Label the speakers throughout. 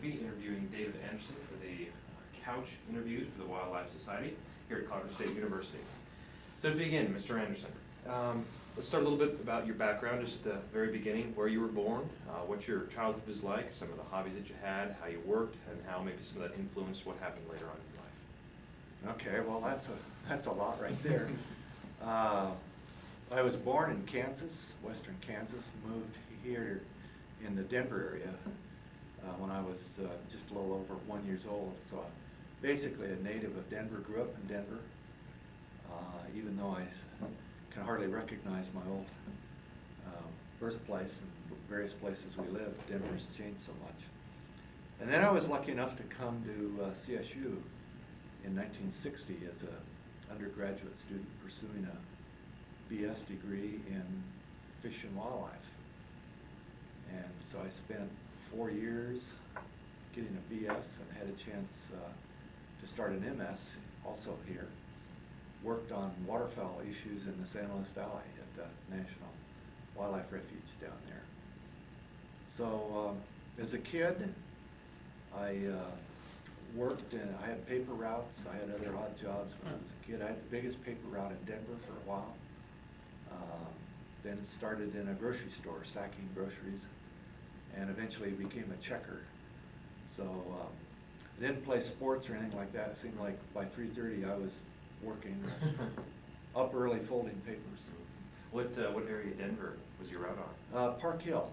Speaker 1: Dunphy interviewing David Anderson for the Couch Interviews for the Wildlife Society here at Colorado State University. So to begin, Mr. Anderson, let's start a little bit about your background, just at the very beginning, where you were born, what your childhood was like, some of the hobbies that you had, how you worked, and how maybe some of that influenced what happened later on in your life.
Speaker 2: Okay, well that's a lot right there. I was born in Kansas, western Kansas, moved here in the Denver area when I was just a little over 1 year old. So basically a native of Denver, grew up in Denver, even though I can hardly recognize my old birthplace and various places we live. Denver's changed so much. And then I was lucky enough to come to CSU in 1960 as an undergraduate student pursuing a BS degree in fish and wildlife. And so I spent 4 years getting a BS and had a chance to start an MS also here. Worked on waterfowl issues in the San Luis Valley at the National Wildlife Refuge down there. So as a kid, I worked and I had paper routes. I had other odd jobs when I was a kid. I had the biggest paper route in Denver for a while. Then started in a grocery store, sacking groceries, and eventually became a checker. So I didn't play sports or anything like that. It seemed like by 3:30 I was working up early folding papers.
Speaker 1: What area of Denver was your route on?
Speaker 2: Park Hill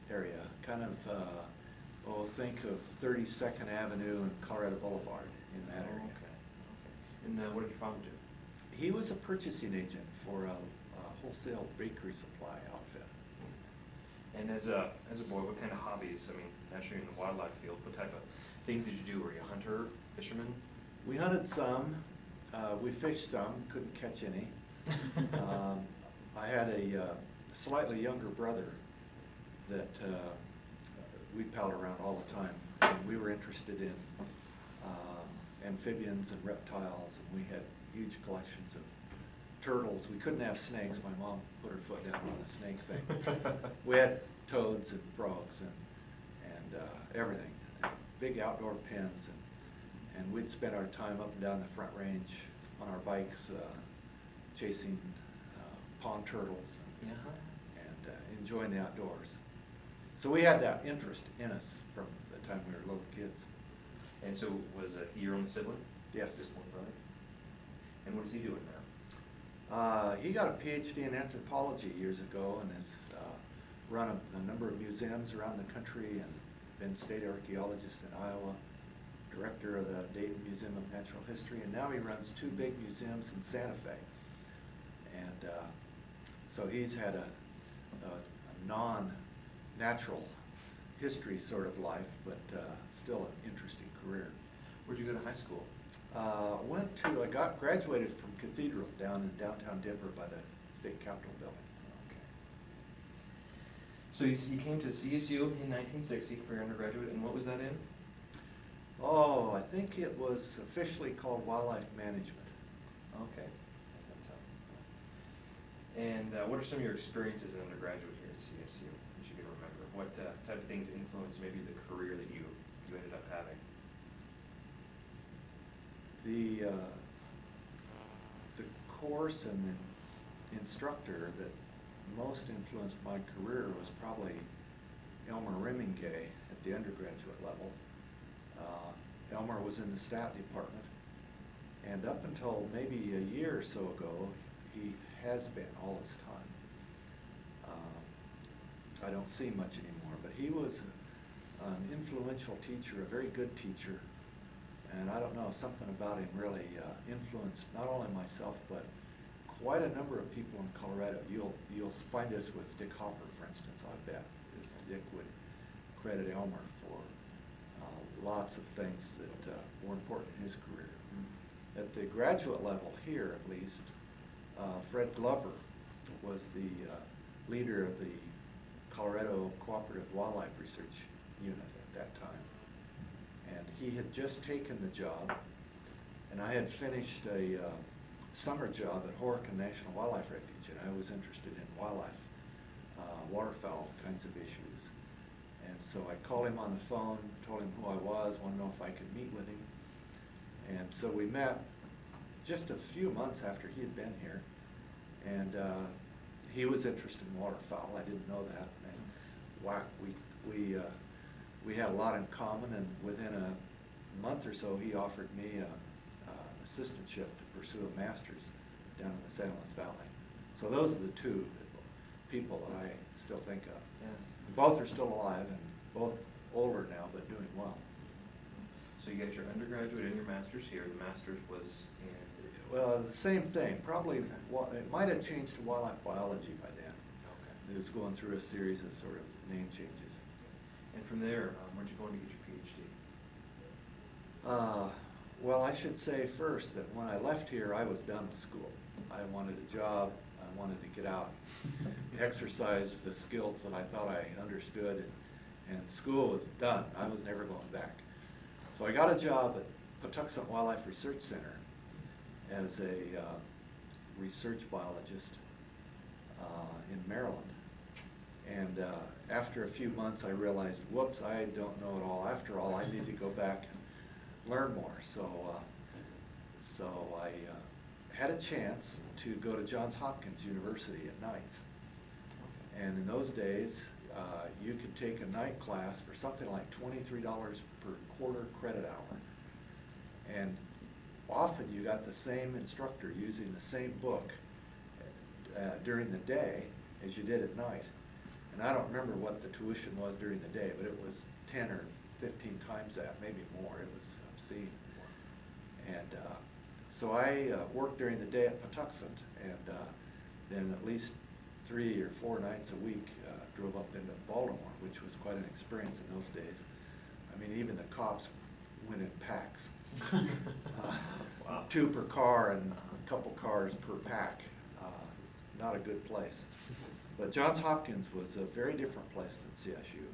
Speaker 2: area, kind of, think of 32nd Avenue and Colorado Boulevard in that area.
Speaker 1: Okay. And what did your father do?
Speaker 2: He was a purchasing agent for a wholesale bakery supply outfit.
Speaker 1: And as a boy, what kind of hobbies, I mean, naturally in the wildlife field, what type of things did you do? Were you a hunter, fisherman?
Speaker 2: We hunted some, we fished some, couldn't catch any. I had a slightly younger brother that we palled around all the time. And we were interested in amphibians and reptiles, and we had huge collections of turtles. We couldn't have snakes. My mom put her foot down on the snake thing. We had toads and frogs and everything. Big outdoor pens, and we'd spend our time up and down the Front Range on our bikes chasing pond turtles and enjoying the outdoors. So we had that interest in us from the time we were little kids.
Speaker 1: And so was he your only sibling?
Speaker 2: Yes.
Speaker 1: This one brother? And what is he doing now?
Speaker 2: He got a PhD in anthropology years ago and has run a number of museums around the country and been state archaeologist in Iowa, director of the Dayton Museum of Natural History, and now he runs 2 big museums in Santa Fe. And so he's had a non-natural history sort of life, but still an interesting career.
Speaker 1: Where'd you go to high school?
Speaker 2: I graduated from Cathedral down in downtown Denver by the State Capitol building.
Speaker 1: Okay. So you came to CSU in 1960 for your undergraduate, and what was that in?
Speaker 2: Oh, I think it was officially called Wildlife Management.
Speaker 1: Okay. And what are some of your experiences as an undergraduate here at CSU that you can remember? What type of things influenced maybe the career that you ended up having?
Speaker 2: The course and the instructor that most influenced my career was probably Elmer Remingay at the undergraduate level. Elmer was in the stat department, and up until maybe a year or so ago, he has been all this time. I don't see much anymore, but he was an influential teacher, a very good teacher, And I don't know, something about him really influenced not only myself, but quite a number of people in Colorado. You'll find this with Dick Hopper, for instance, I bet. Dick would credit Elmer for lots of things that were important in his career. At the graduate level here, at least, Fred Glover was the leader of the Colorado Cooperative Wildlife Research Unit at that time. And he had just taken the job, and I had finished a summer job at Horicon National Wildlife Refuge, and I was interested in wildlife, waterfowl kinds of issues. And so I called him on the phone, told him who I was, wanted to know if I could meet with him. And so we met just a few months after he had been here, and he was interested in waterfowl. I didn't know that. And wow, we had a lot in common, and within a month or so, he offered me an assistantship to pursue a master's down in the San Luis Valley. So those are the two people that I still think of.
Speaker 1: Yeah.
Speaker 2: Both are still alive, and both older now, but doing well.
Speaker 1: So you got your undergraduate and your master's here. The master's was in?
Speaker 2: Well, the same thing. Probably,
Speaker 1: Okay.
Speaker 2: it might have changed to wildlife biology by then.
Speaker 1: Okay.
Speaker 2: It was going through a series of sort of name changes.
Speaker 1: And from there, where'd you go to get your PhD?
Speaker 2: Well, I should say first that when I left here, I was done with school. I wanted a job. I wanted to get out, exercise the skills that I thought I understood, and school was done. I was never going back. So I got a job at Patuxent Wildlife Research Center as a research biologist in Maryland. And after a few months, I realized, whoops, I don't know it all. After all, I need to go back and learn more. So I had a chance to go to Johns Hopkins University at nights. And in those days, you could take a night class for something like $23 per quarter credit hour. And often you got the same instructor using the same book during the day as you did at night. And I don't remember what the tuition was during the day, but it was 10 or 15 times that, maybe more. It was obscene. And so I worked during the day at Patuxent, and then at least 3 or 4 nights a week drove up into Baltimore, which was quite an experience in those days. I mean, even the cops went in packs.
Speaker 1: Wow.
Speaker 2: 2 per car and a couple cars per pack. Not a good place. But Johns Hopkins was a very different place than CSU.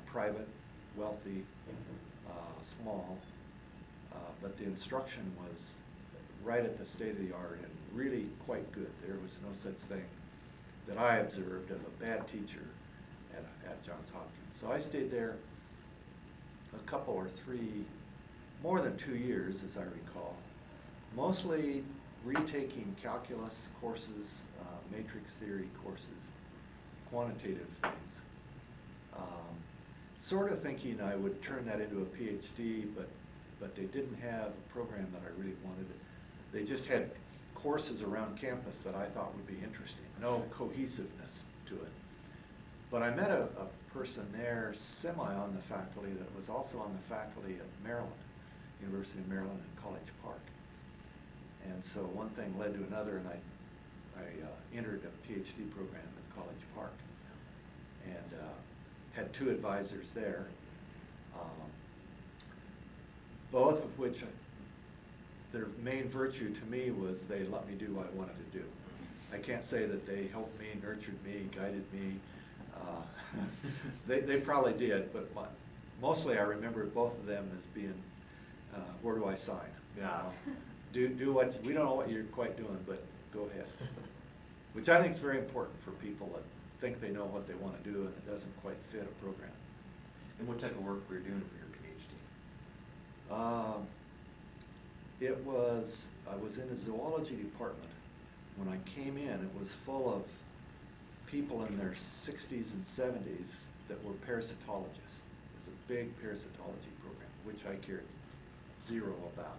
Speaker 2: Private, wealthy, small, but the instruction was right at the state of the art and really quite good. There was no such thing that I observed of a bad teacher at Johns Hopkins. So I stayed there a couple or 3, more than 2 years, as I recall, mostly retaking calculus courses, matrix theory courses, quantitative things. Sort of thinking I would turn that into a PhD, but they didn't have a program that I really wanted. They just had courses around campus that I thought would be interesting, no cohesiveness to it. But I met a person there, semi on the faculty, that was also on the faculty at Maryland, University of Maryland in College Park. And so one thing led to another, and I entered a PhD program at College Park, and had 2 advisors there, both of which, their main virtue to me was they let me do what I wanted to do. I can't say that they helped me, nurtured me, guided me. They probably did, but mostly I remember both of them as being, where do I sign?
Speaker 1: Yeah.
Speaker 2: Do what, we don't know what you're quite doing, but go ahead. Which I think is very important for people that think they know what they want to do and it doesn't quite fit a program.
Speaker 1: And what type of work were you doing for your PhD?
Speaker 2: I was in a zoology department. When I came in, it was full of people in their 60s and 70s that were parasitologists. It was a big parasitology program, which I cared 0 about.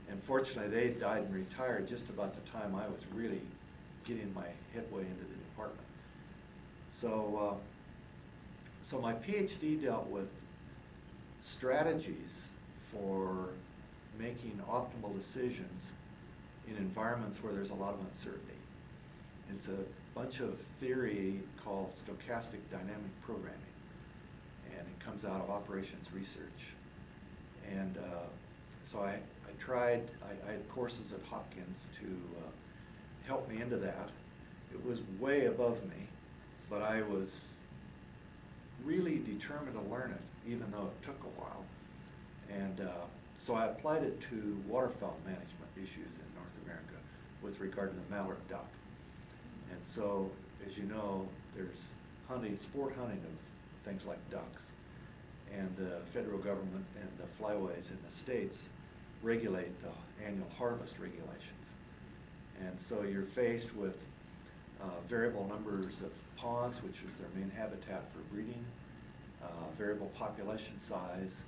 Speaker 2: And fortunately, they died and retired just about the time I was really getting my headway into the department. So, so my PhD dealt with strategies for making optimal decisions in environments where there's a lot of uncertainty. It's a bunch of theory called stochastic dynamic programming, and it comes out of operations research. And so I had courses at Hopkins to help me into that. It was way above me, but I was really determined to learn it, even though it took a while. And so I applied it to waterfowl management issues in North America with regard to the mallard duck. And so, as you know, there's hunting, sport hunting of things like ducks. And the federal government and the flyways in the states regulate the annual harvest regulations. And so you're faced with variable numbers of ponds, which is their main habitat for breeding, variable population size,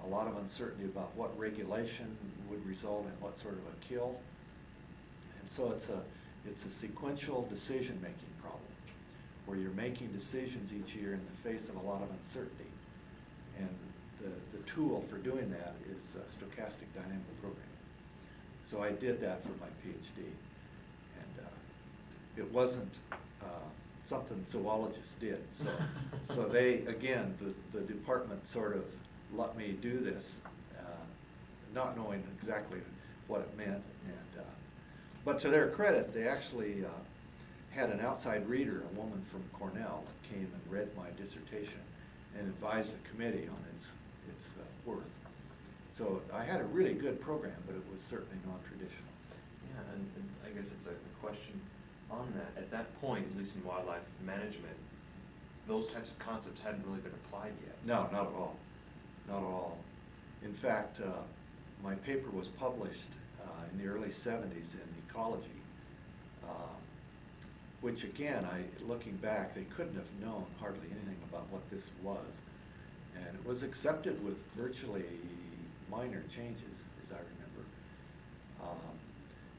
Speaker 2: a lot of uncertainty about what regulation would result in what sort of a kill. And so it's a sequential decision-making problem, where you're making decisions each year in the face of a lot of uncertainty. And the tool for doing that is stochastic dynamic programming. So I did that for my PhD. And it wasn't something zoologists did. So they, again, the department sort of let me do this, not knowing exactly what it meant. And but to their credit, they actually had an outside reader, a woman from Cornell, that came and read my dissertation and advised the committee on its worth. So I had a really good program, but it was certainly non-traditional.
Speaker 1: Yeah, and I guess it's a question on that. At that point, at least in wildlife management, those types of concepts hadn't really been applied yet.
Speaker 2: No, not at all. Not at all. In fact, my paper was published in the early 70s in Ecology, which again, looking back, they couldn't have known hardly anything about what this was. And it was accepted with virtually minor changes, as I remember.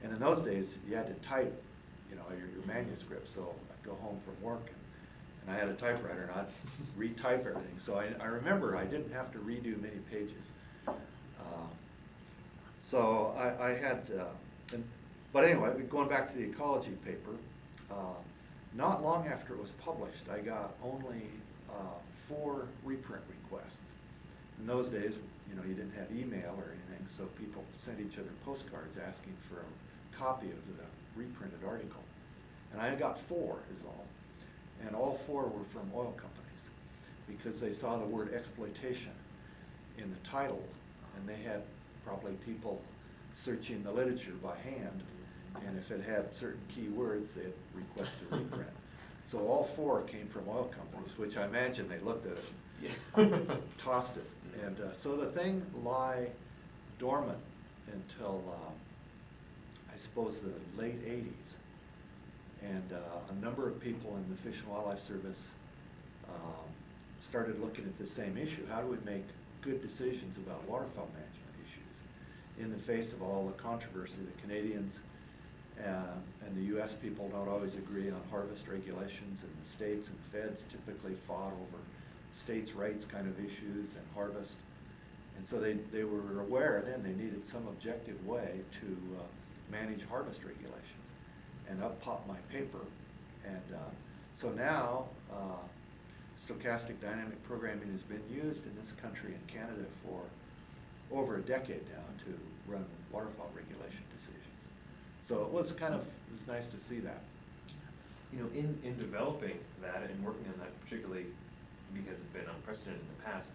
Speaker 2: And in those days, you had to type, your manuscript. So I'd go home from work and I had a typewriter and I'd retype everything. So I remember I didn't have to redo many pages. So I had, but anyway, going back to the ecology paper, not long after it was published, I got only 4 reprint requests. In those days, you didn't have email or anything, so people sent each other postcards asking for a copy of the reprinted article. And I got 4 is all. And all 4 were from oil companies, because they saw the word exploitation in the title, and they had probably people searching the literature by hand, and if it had certain key words, they'd request a reprint. So all 4 came from oil companies, which I imagine they looked at it and tossed it. And so the thing lie dormant until, I suppose, the late 80s. And a number of people in the Fish and Wildlife Service started looking at the same issue. How do we make good decisions about waterfowl management issues in the face of all the controversy? The Canadians and the US people don't always agree on harvest regulations, and the states and feds typically fought over states' rights kind of issues and harvest. And so they were aware then they needed some objective way to manage harvest regulations. And up popped my paper. And so now stochastic dynamic programming has been used in this country and Canada for over a decade now to run waterfowl regulation decisions. So it was nice to see that.
Speaker 1: In developing that and working on that, particularly because it's been unprecedented in the past,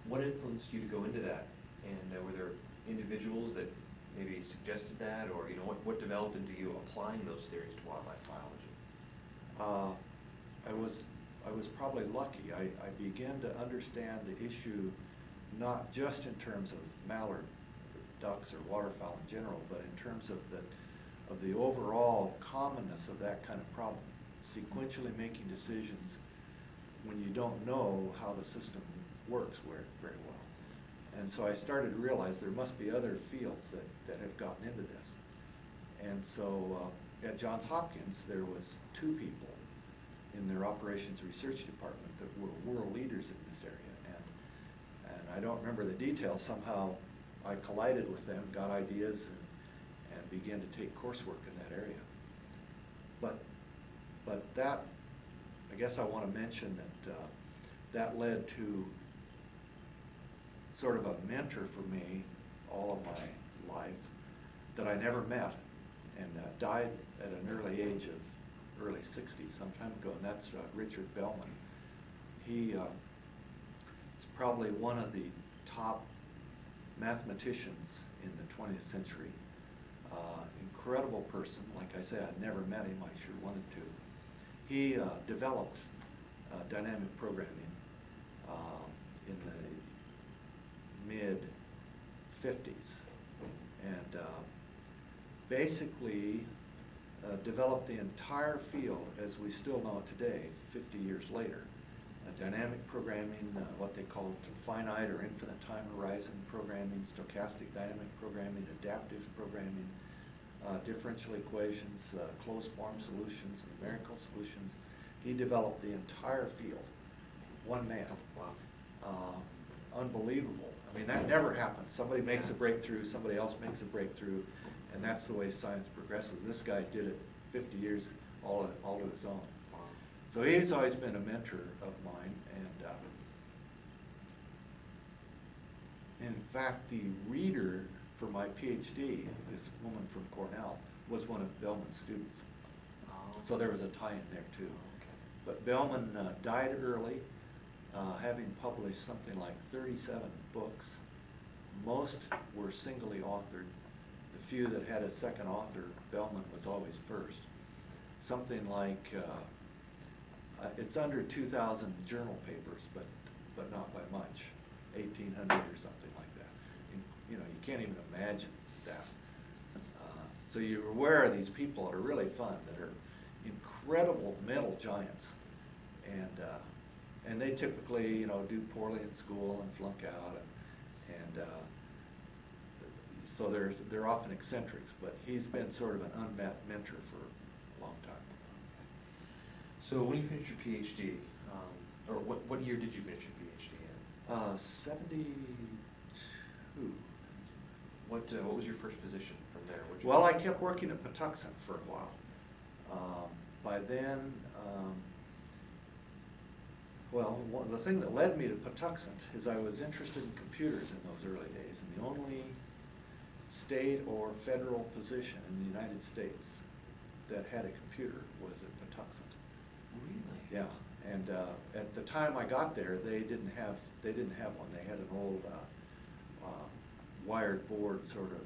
Speaker 1: what influenced you to go into that? And were there individuals that maybe suggested that, or what developed into you applying those theories to wildlife biology?
Speaker 2: I was probably lucky. I began to understand the issue not just in terms of mallard ducks or waterfowl in general, but in terms of the overall commonness of that kind of problem. Sequentially making decisions when you don't know how the system works very well. And so I started to realize there must be other fields that have gotten into this. And so at Johns Hopkins, there was 2 people in their operations research department that were world leaders in this area. And I don't remember the details, somehow I collided with them, got ideas, and began to take coursework in that area. But that, I guess I want to mention that that led to sort of a mentor for me all of my life that I never met, and died at an early age of early 60s, some time ago, and that's Richard Bellman. He is probably one of the top mathematicians in the 20th century. Incredible person. Like I said, I'd never met him. I sure wanted to. He developed dynamic programming in the mid-50s, and basically developed the entire field as we still know it today, 50 years later. Dynamic programming, what they call finite or infinite time horizon programming, stochastic dynamic programming, adaptive programming, differential equations, closed form solutions, numerical solutions. He developed the entire field, one man.
Speaker 1: Wow.
Speaker 2: Unbelievable. I mean, that never happens. Somebody makes a breakthrough, somebody else makes a breakthrough, and that's the way science progresses. This guy did it 50 years all to his own.
Speaker 1: Wow.
Speaker 2: So he's always been a mentor of mine, and in fact, the reader for my PhD, this woman from Cornell, was one of Bellman's students.
Speaker 1: Oh.
Speaker 2: So there was a tie-in there too.
Speaker 1: Okay.
Speaker 2: But Bellman died early, having published something like 37 books. Most were singly authored. The few that had a second author, Bellman was always first. Something like, it's under 2,000 journal papers, but not by much, 1,800 or something like that. You know, you can't even imagine that. So you're aware of these people that are really fun, that are incredible mental giants, and they typically, you know, do poorly in school and flunk out, and so they're often eccentrics. But he's been sort of an unmet mentor for a long time.
Speaker 1: So when you finished your PhD, or what year did you finish your PhD in?
Speaker 2: 72.
Speaker 1: What was your first position from there? What'd you
Speaker 2: Well,
Speaker 1: do?
Speaker 2: I kept working at Patuxent for a while. By then, the thing that led me to Patuxent is I was interested in computers in those early days, and the only state or federal position in the United States that had a computer was at Patuxent.
Speaker 1: Really?
Speaker 2: Yeah, and at the time I got there, they didn't have one. They had an old wired board sort of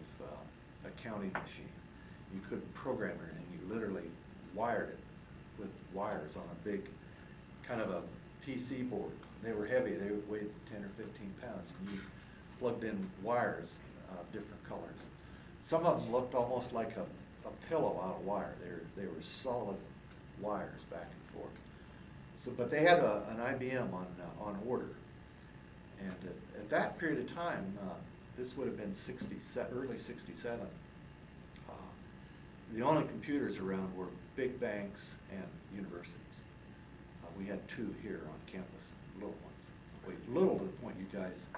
Speaker 2: accounting machine. You couldn't program or anything. You literally wired it with wires on a big kind of a PC board. They were heavy. They weighed 10 or 15 pounds, and you plugged in wires of different colors. Some of them looked almost like a pillow out of wire. They were solid wires back and forth. So, but they had an IBM on order, and at that period of time, this would have been early '67. The only computers around were big banks and universities. We had two here on campus, little ones. Little to the point you guys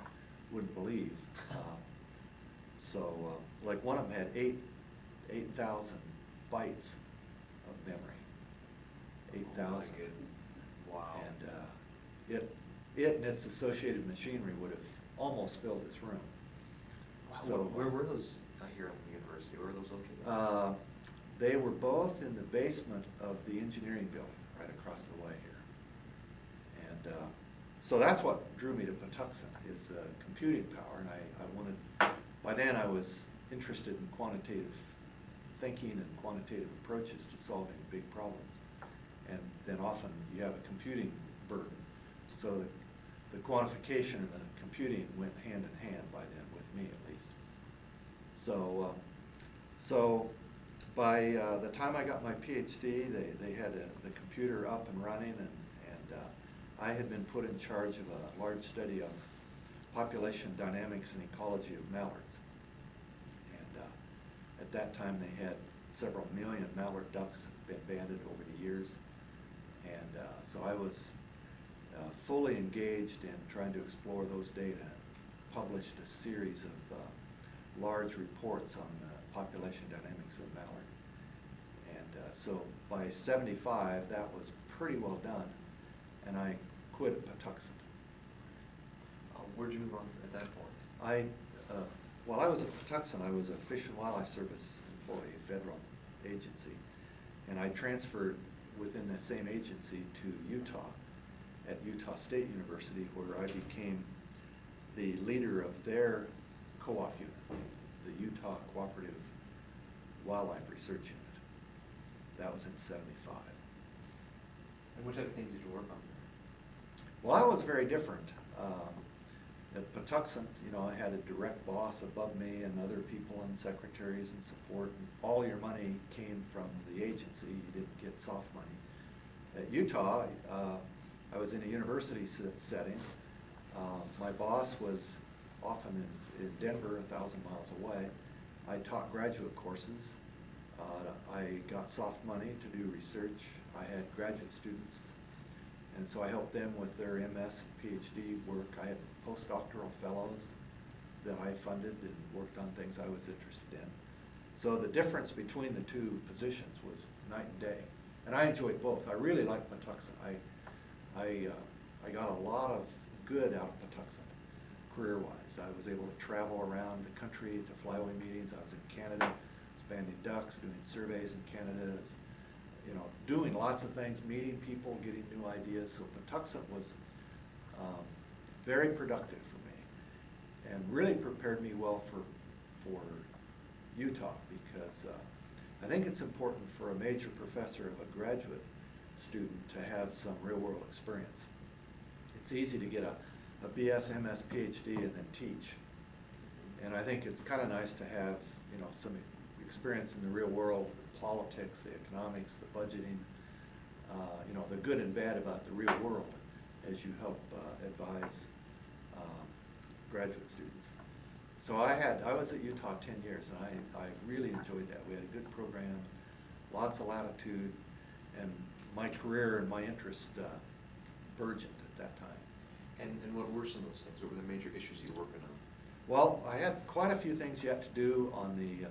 Speaker 2: wouldn't believe. Like one of them had 8,000 bytes of memory. 8,000.
Speaker 1: Oh my goodness. Wow.
Speaker 2: And it and its associated machinery would have almost filled this room.
Speaker 1: Wow.
Speaker 2: So
Speaker 1: Where were those here at the university? Where were those located?
Speaker 2: They were both in the basement of the engineering building, right across the way here. And so that's what drew me to Patuxent, is the computing power. And I wanted, by then I was interested in quantitative thinking and quantitative approaches to solving big problems. And then often you have a computing burden. So the quantification and the computing went hand in hand by then, with me at least. So by the time I got my PhD, they had the computer up and running, and I had been put in charge of a large study of population dynamics and ecology of mallards. And at that time, they had several million mallard ducks been banded over the years. And so I was fully engaged in trying to explore those data published a series of large reports on the population dynamics of mallard. And so by '75, that was pretty well done, and I quit at Patuxent.
Speaker 1: Where'd you move on at that point?
Speaker 2: While I was at Patuxent, I was a Fish and Wildlife Service employee, federal agency, and I transferred within that same agency to Utah, at Utah State University, where I became the leader of their co-op unit, the Utah Cooperative Wildlife Research Unit. That was in '75.
Speaker 1: And what type of things did you work on there?
Speaker 2: Well, I was very different. At Patuxent, I had a direct boss above me and other people and secretaries and support. And all your money came from the agency. You didn't get soft money. At Utah, I was in a university setting. My boss was often in Denver, 1,000 miles away. I taught graduate courses. I got soft money to do research. I had graduate students, and so I helped them with their MS and PhD work. I had postdoctoral fellows that I funded and worked on things I was interested in. So the difference between the two positions was night and day. And I enjoyed both. I really liked Patuxent. I got a lot of good out of Patuxent, career-wise. I was able to travel around the country to flyaway meetings. I was in Canada, banding ducks, doing surveys in Canada, doing lots of things, meeting people, getting new ideas. So Patuxent was very productive for me, and really prepared me well for Utah, because I think it's important for a major professor of a graduate student to have some real-world experience. It's easy to get a BS, MS, PhD and then teach, and I think it's kind of nice to have some experience in the real world, the politics, the economics, the budgeting, the good and bad about the real world as you help advise graduate students. So I was at Utah 10 years, and I really enjoyed that. We had a good program, lots of latitude, and my career and my interest burgeoned at that time.
Speaker 1: And what were some of those things? What were the major issues you were working on?
Speaker 2: Well, I had quite a few things yet to do on the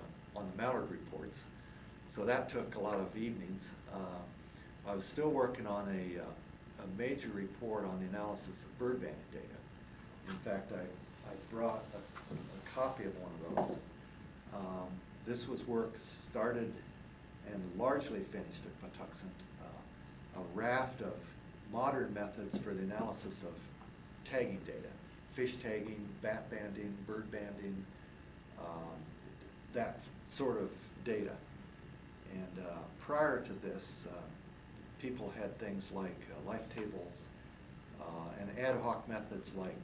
Speaker 2: mallard reports, so that took a lot of evenings. I was still working on a major report on the analysis of bird banding data. In fact, I brought a copy of one of those. This was work started and largely finished at Patuxent, a raft of modern methods for the analysis of tagging data, fish tagging, bat banding, bird banding, that sort of data. And prior to this, people had things like life tables and ad hoc methods like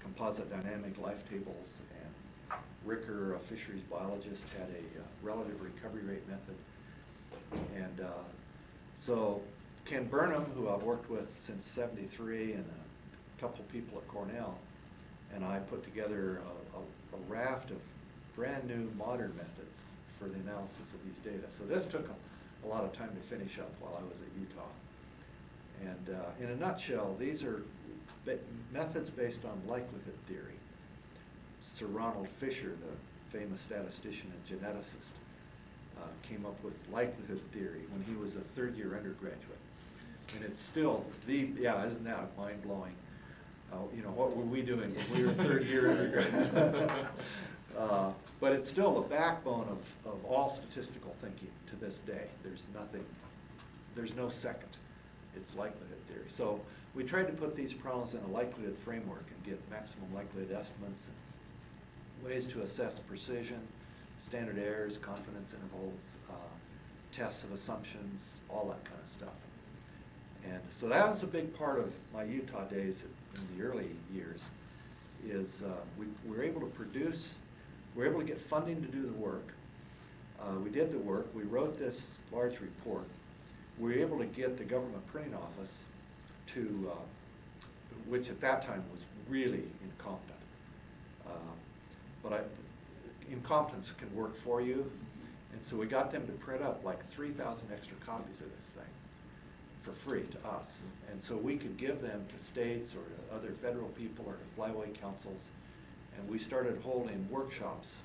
Speaker 2: composite dynamic life tables, and Ricker, a fisheries biologist, had a relative recovery rate method. And so Ken Burnham, who I've worked with since '73, and a couple people at Cornell, and I put together a raft of brand new modern methods for the analysis of these data. So this took a lot of time to finish up while I was at Utah. And in a nutshell, these are methods based on likelihood theory. Sir Ronald Fisher, the famous statistician and geneticist, came up with likelihood theory when he was a third-year undergraduate. And it's still isn't that mind-blowing? What were we doing when we were third-year undergraduate? But it's still the backbone of all statistical thinking to this day. There's no second. It's likelihood theory. So we tried to put these problems in a likelihood framework and get maximum likelihood estimates and ways to assess precision, standard errors, confidence intervals, tests of assumptions, all that kind of stuff. And so that was a big part of my Utah days in the early years, is we were able to get funding to do the work. We did the work, we wrote this large report. We were able to get the government printing office to, which at that time was really incompetent. But incompetence can work for you, and so we got them to print up like 3,000 extra copies of this thing for free to us. And so we could give them to states or to other federal people or to flyaway councils And we started holding workshops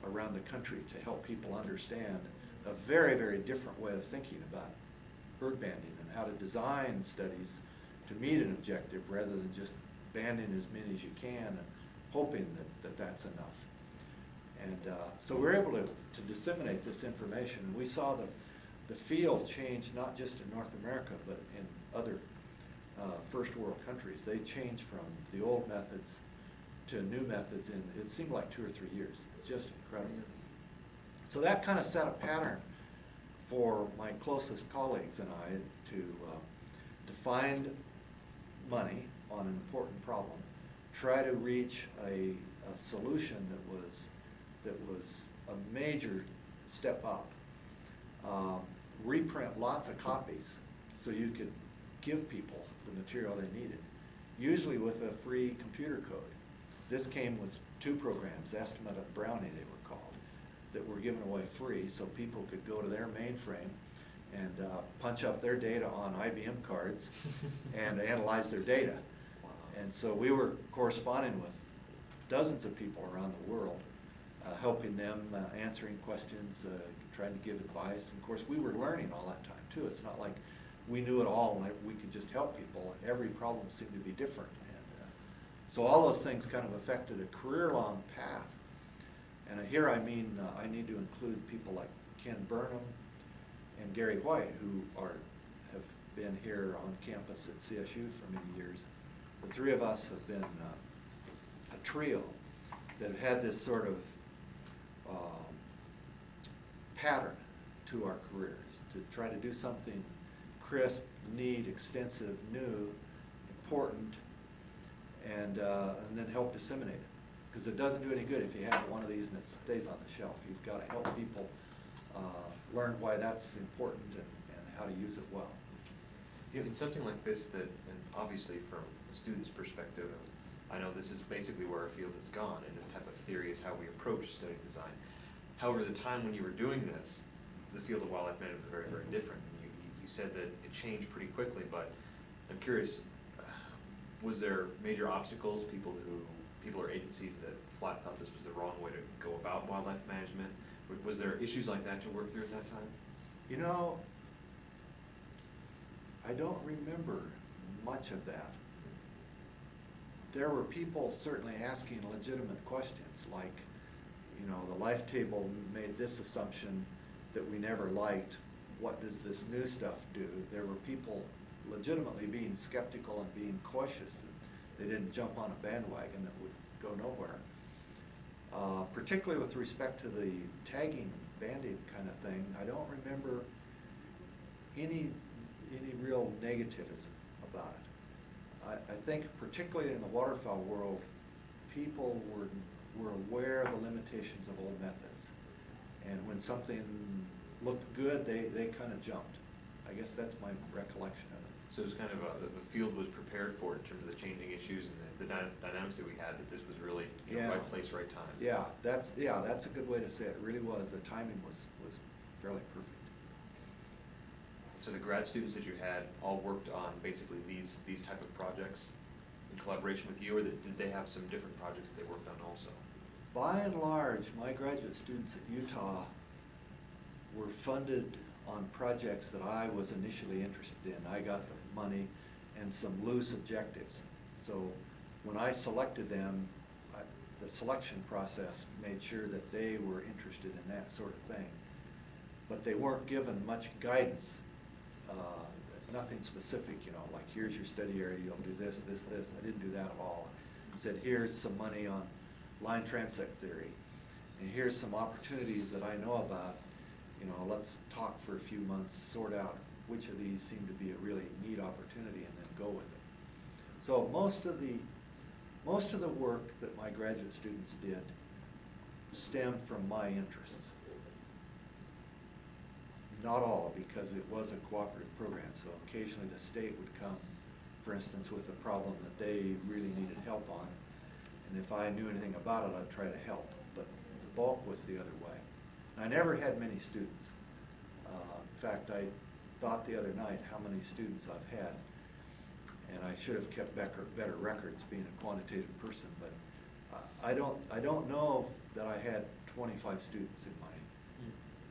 Speaker 2: around the country to help people understand a very, very different way of thinking about bird banding and how to design studies to meet an objective rather than just banding as many as you can and hoping that that's enough. And so we were able to disseminate this information, and we saw the field change not just in North America but in other first world countries. They changed from the old methods to new methods in, it seemed like 2 or 3 years. It's just incredible. So that kind of set a pattern for my closest colleagues and I to find money on an important problem, try to reach a solution that was a major step up, reprint lots of copies so you could give people the material they needed, usually with a free computer code. This came with 2 programs, Estimate and Brownie they were called, that were given away free so people could go to their mainframe and punch up their data on IBM cards and analyze their data.
Speaker 1: Wow.
Speaker 2: And so we were corresponding with dozens of people around the world, helping them, answering questions, trying to give advice. And of course, we were learning all that time too. It's not like we knew it all and we could just help people. Every problem seemed to be different. And so all those things kind of affected a career-long path. And here I mean, I need to include people like Ken Burnham and Gary White, who have been here on campus at CSU for many years. The 3 of us have been a trio that have had this sort of pattern to our careers, to try to do something crisp, neat, extensive, new, important, and then help disseminate it. Because it doesn't do any good if you have one of these and it stays on the shelf. You've got to help people learn why that's important and how to use it well.
Speaker 1: In something like this that, and obviously from a student's perspective, I know this is basically where our field has gone, and this type of theory is how we approach study design. However, the time when you were doing this, the field of wildlife management was very, very different. You said that it changed pretty quickly, but I'm curious, was there major obstacles, people or agencies that flat thought this was the wrong way to go about wildlife management? Was there issues like that to work through at that time?
Speaker 2: You know, I don't remember much of that. There were people certainly asking legitimate questions, like, you know, the life table made this assumption that we never liked. What does this new stuff do? There were people legitimately being skeptical and being cautious that they didn't jump on a bandwagon that would go nowhere. Particularly with respect to the tagging, banding kind of thing, I don't remember any real negativism about it. I think particularly in the waterfowl world, people were aware of the limitations of old methods. And when something looked good, they kind of jumped. I guess that's my recollection of it.
Speaker 1: So it was kind of the field was prepared for it in terms of the changing issues and the dynamics that we had, that this was really
Speaker 2: Yeah.
Speaker 1: right place, right time.
Speaker 2: Yeah, that's a good way to say it. It really was. The timing was fairly perfect.
Speaker 1: So the grad students that you had all worked on basically these type of projects in collaboration with you, or did they have some different projects that they worked on also?
Speaker 2: By and large, my graduate students at Utah were funded on projects that I was initially interested in. I got the money and some loose objectives. So when I selected them, the selection process made sure that they were interested in that sort of thing. But they weren't given much guidance, nothing specific, you know, like here's your study area, you'll do this, this, this. I didn't do that at all. I said, here's some money on line transect theory, and here's some opportunities that I know about. You know, let's talk for a few months, sort out which of these seem to be a really neat opportunity, and then go with it. So most of the work that my graduate students did stemmed from my interests. Not all, because it was a cooperative program, so occasionally the state would come, for instance, with a problem that they really needed help on, and if I knew anything about it, I'd try to help, but the bulk was the other way. And I never had many students. In fact, I thought the other night how many students I've had, and I should have kept better records being a quantitative person, but I don't know that I had 25 students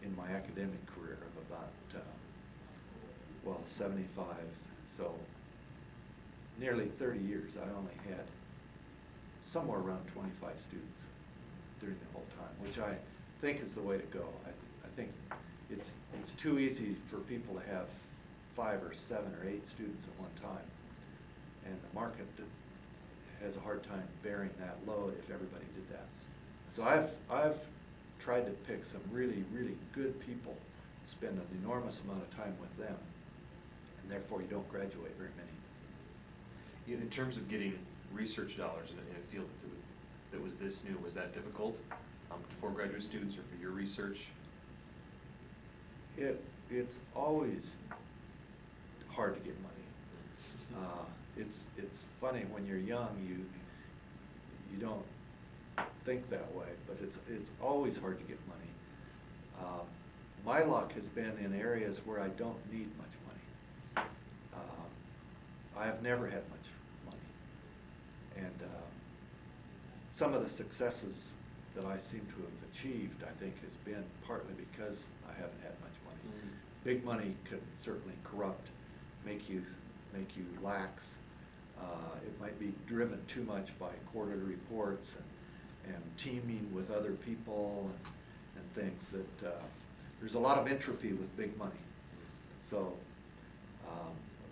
Speaker 2: in my academic career of about, well, 75, so nearly 30 years, I only had somewhere around 25 students during the whole time, which I think is the way to go. I think it's too easy for people to have 5 or 7 or 8 students at one time, and the market has a hard time bearing that load if everybody did that. So I've tried to pick some really, really good people, spend an enormous amount of time with them, and therefore you don't graduate very many.
Speaker 1: In terms of getting research dollars in a field that was this new, was that difficult for graduate students or for your research?
Speaker 2: It's always hard to get money. It's funny, when you're young, you don't think that way, but it's always hard to get money. My luck has been in areas where I don't need much money. I have never had much money. And some of the successes that I seem to have achieved, I think, has been partly because I haven't had much money. Big money can certainly corrupt, make you lax. It might be driven too much by quarterly reports and teaming with other people and things that there's a lot of entropy with big money. So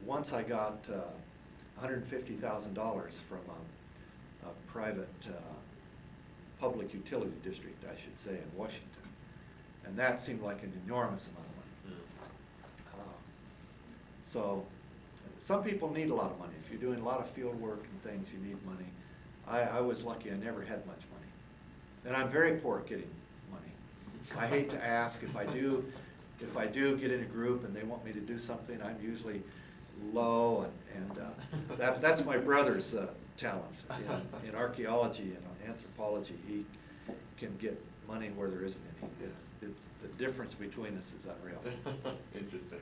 Speaker 2: once I got $150,000 from a private public utility district, I should say, in Washington, and that seemed like an enormous amount of money. So some people need a lot of money. If you're doing a lot of field work and things, you need money. I was lucky, I never had much money. And I'm very poor at getting money. I hate to ask. If I do get in a group and they want me to do something, I'm usually low, and that's my brother's talent. In archaeology and anthropology, he can get money where there isn't any. It's the difference between us is unreal.
Speaker 1: Interesting.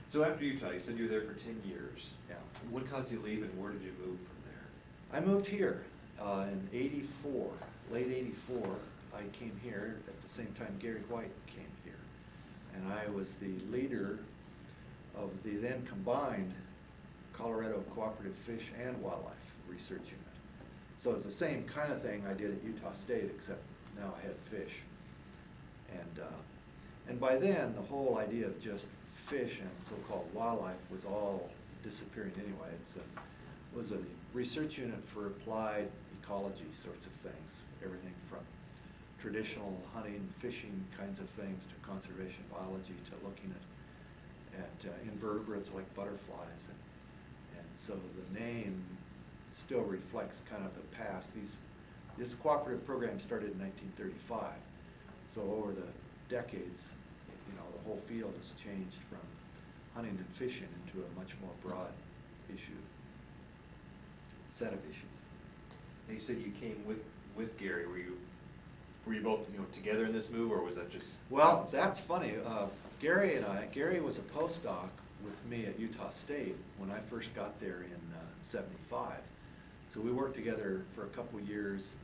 Speaker 1: So after Utah, you said you were there for 10 years.
Speaker 2: Yeah.
Speaker 1: What caused you to leave, and where did you move from there?
Speaker 2: I moved here in '84, late '84. I came here at the same time Gary White came here, and I was the leader of the then combined Colorado Cooperative Fish and Wildlife Research Unit. So it's the same kind of thing I did at Utah State, except now I had fish. And by then, the whole idea of just fish and so-called wildlife was all disappearing anyway. It was a research unit for applied ecology sorts of things, everything from traditional hunting, fishing kinds of things to conservation biology to looking at invertebrates like butterflies. And so the name still reflects kind of the past. This cooperative program started in 1935. So over the decades, the whole field has changed from hunting and fishing into a much more broad set of issues.
Speaker 1: And you said you came with Gary. Were you both together in this move, or was that just?
Speaker 2: Well, that's funny. Gary was a postdoc with me at Utah State when I first got there in '75. So we worked together for a couple years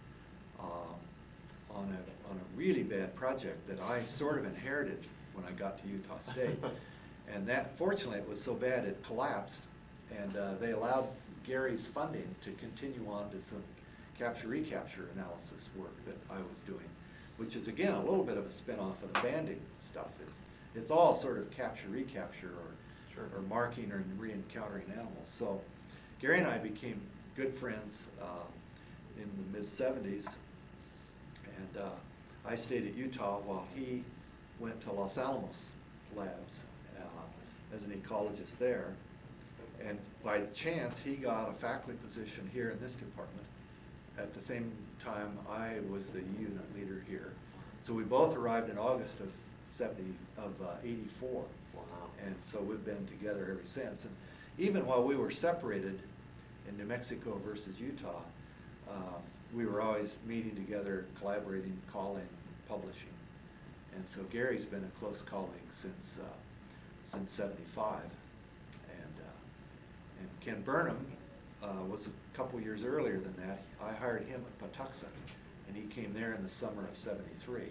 Speaker 2: on a really bad project that I sort of inherited when I got to Utah State. And that, fortunately, it was so bad it collapsed, and they allowed Gary's funding to continue on to some capture-recapture analysis work that I was doing, which is, again, a little bit of a spin-off of the banding stuff. It's all sort of capture-recapture or marking or re-encountering animals. So Gary and I became good friends in the mid-'70s, and I stayed at Utah while he went to Los Alamos labs as an ecologist there. And by chance, he got a faculty position here in this department. At the same time, I was the unit leader here. So we both arrived in August of '84.
Speaker 1: Wow.
Speaker 2: And so we've been together ever since. And even while we were separated in New Mexico versus Utah, we were always meeting together, collaborating, calling, publishing. And so Gary's been a close colleague since '75. And Ken Burnham was a couple years earlier than that, I hired him at Patuxent, and he came there in the summer of '73.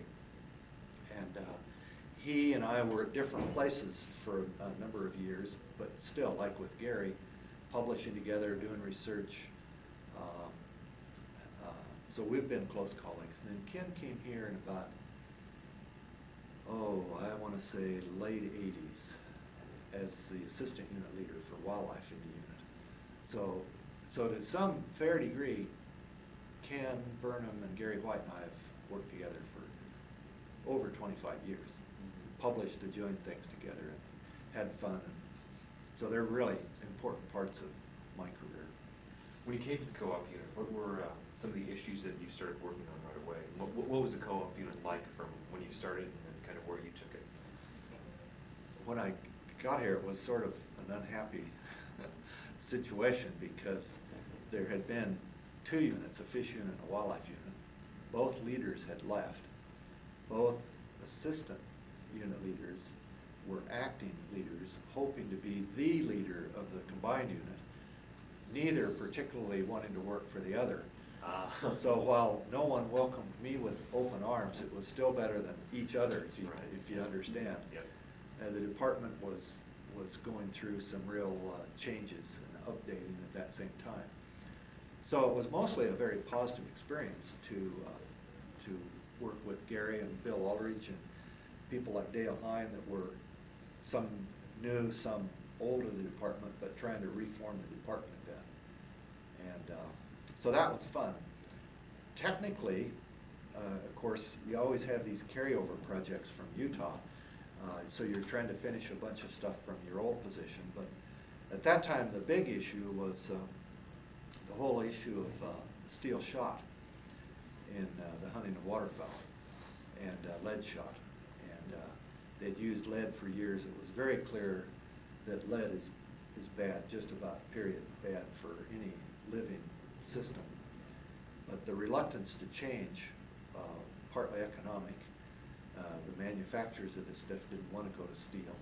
Speaker 2: And he and I were at different places for a number of years, but still, like with Gary, publishing together, doing research. So we've been close colleagues. And then Ken came here in about, I want to say late '80s as the assistant unit leader for wildlife in the unit. So to some fair degree, Ken Burnham and Gary White and I have worked together for over 25 years. Published the joint things together and had fun. And so they're really important parts of my career.
Speaker 1: When you came to the co-op unit, what were some of the issues that you started working on right away? What was the co-op unit like from when you started and then kind of where you took it?
Speaker 2: When I got here, it was sort of an unhappy situation because there had been two units, a fish unit and a wildlife unit. Both leaders had left. Both assistant unit leaders were acting leaders, hoping to be the leader of the combined unit, neither particularly wanting to work for the other. So while no one welcomed me with open arms, it was still better than each other, if you understand.
Speaker 1: Yep.
Speaker 2: The department was going through some real changes and updating at that same time. So it was mostly a very positive experience to work with Gary and Bill Ulrich and people like Dale Hine that were some new, some old in the department, but trying to reform the department a bit. And so that was fun. Technically, of course, you always have these carryover projects from Utah. So you're trying to finish a bunch of stuff from your old position. But at that time, the big issue was the whole issue of steel shot in the hunting of waterfowl and lead shot. And they'd used lead for years. It was very clear that lead is bad, just about period bad for any living system. But the reluctance to change, partly economic, the manufacturers of this stuff didn't want to go to steel,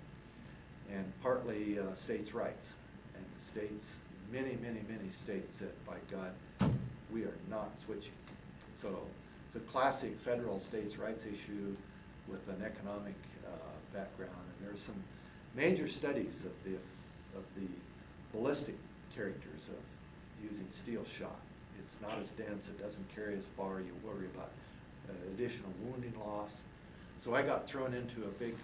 Speaker 2: and partly states' rights. And the states, many states said, by God, we are not switching. So it's a classic federal states' rights issue with an economic background. And there are some major studies of the ballistic characters of using steel shot. It's not as dense, it doesn't carry as far, you worry about additional wounding loss. So I got thrown into a big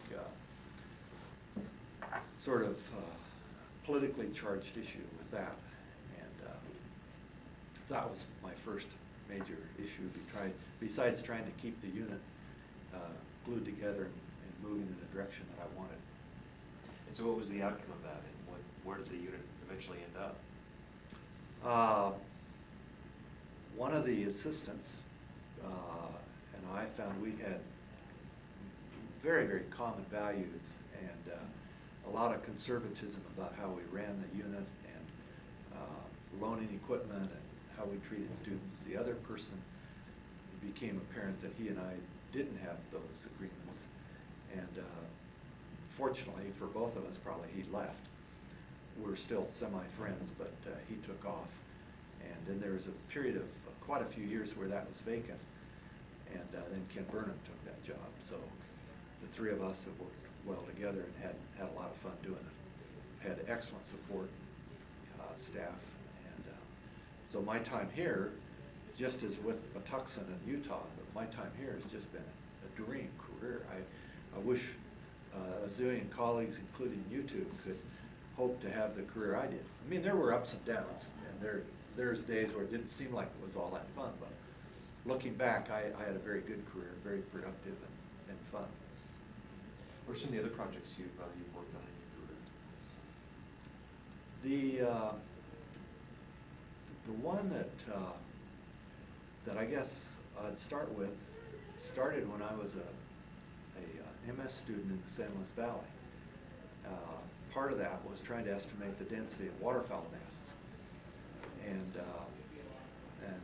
Speaker 2: sort of politically charged issue with that. And that was my first major issue, besides trying to keep the unit glued together and moving in the direction that I wanted.
Speaker 1: And so what was the outcome of that, and where did the unit eventually end up?
Speaker 2: One of the assistants and I found we had very common values and a lot of conservatism about how we ran the unit and loaning equipment and how we treated students. The other person, it became apparent that he and I didn't have those agreements. And fortunately for both of us, probably he left. We're still semi-friends, but he took off. And then there was a period of quite a few years where that was vacant. And then Ken Burnham took that job. So the three of us have worked well together and had a lot of fun doing it. Had excellent support staff. And so my time here, just as with Patuxent and Utah, my time here has just been a dream career. I wish a zillion colleagues, including you two, could hope to have the career I did. I mean, there were ups and downs, and there's days where it didn't seem like it was all that fun, but looking back, I had a very good career, very productive and fun.
Speaker 1: What are some of the other projects you've worked on in your career?
Speaker 2: The one that I guess I'd start with started when I was a MS student in the San Luis Valley. Part of that was trying to estimate the density of waterfowl nests. And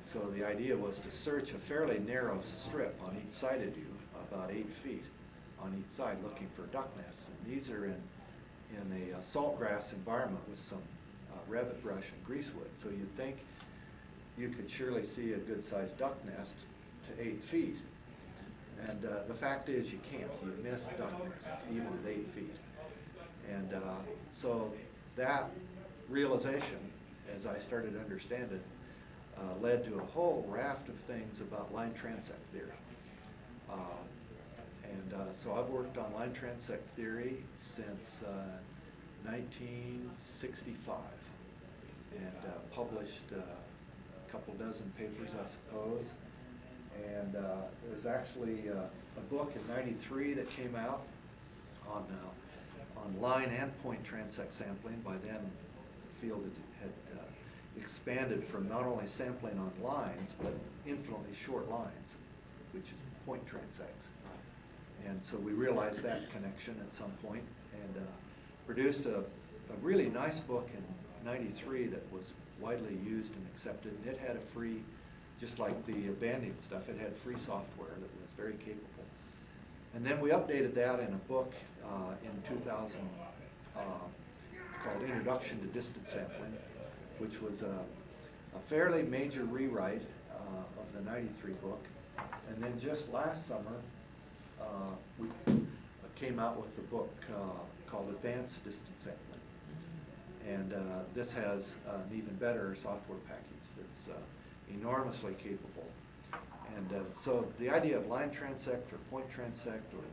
Speaker 2: so the idea was to search a fairly narrow strip on each side of you, about 8 feet on each side, looking for duck nests. And these are in a saltgrass environment with some rabbit brush and greasewood. So you'd think you could surely see a good-sized duck nest to 8 feet. And the fact is, you can't. You miss duck nests even at 8 feet. And so that realization, as I started to understand it, led to a whole raft of things about line transect theory. So I've worked on line transect theory since 1965 and published a couple dozen papers, I suppose. And there's actually a book in '93 that came out on line and point transect sampling. By then, the field had expanded from not only sampling on lines, but infinitely short lines, which is point transects. And so we realized that connection at some point and produced a really nice book in '93 that was widely used and accepted. And it had a free, just like the Bandian stuff, it had free software that was very capable. And then we updated that in a book in 2000 called Introduction to Distance Sampling, which was a fairly major rewrite of the '93 book. And then just last summer, we came out with a book called Advanced Distance Sampling. And this has an even better software package that's enormously capable. And so the idea of line transect or point transect, or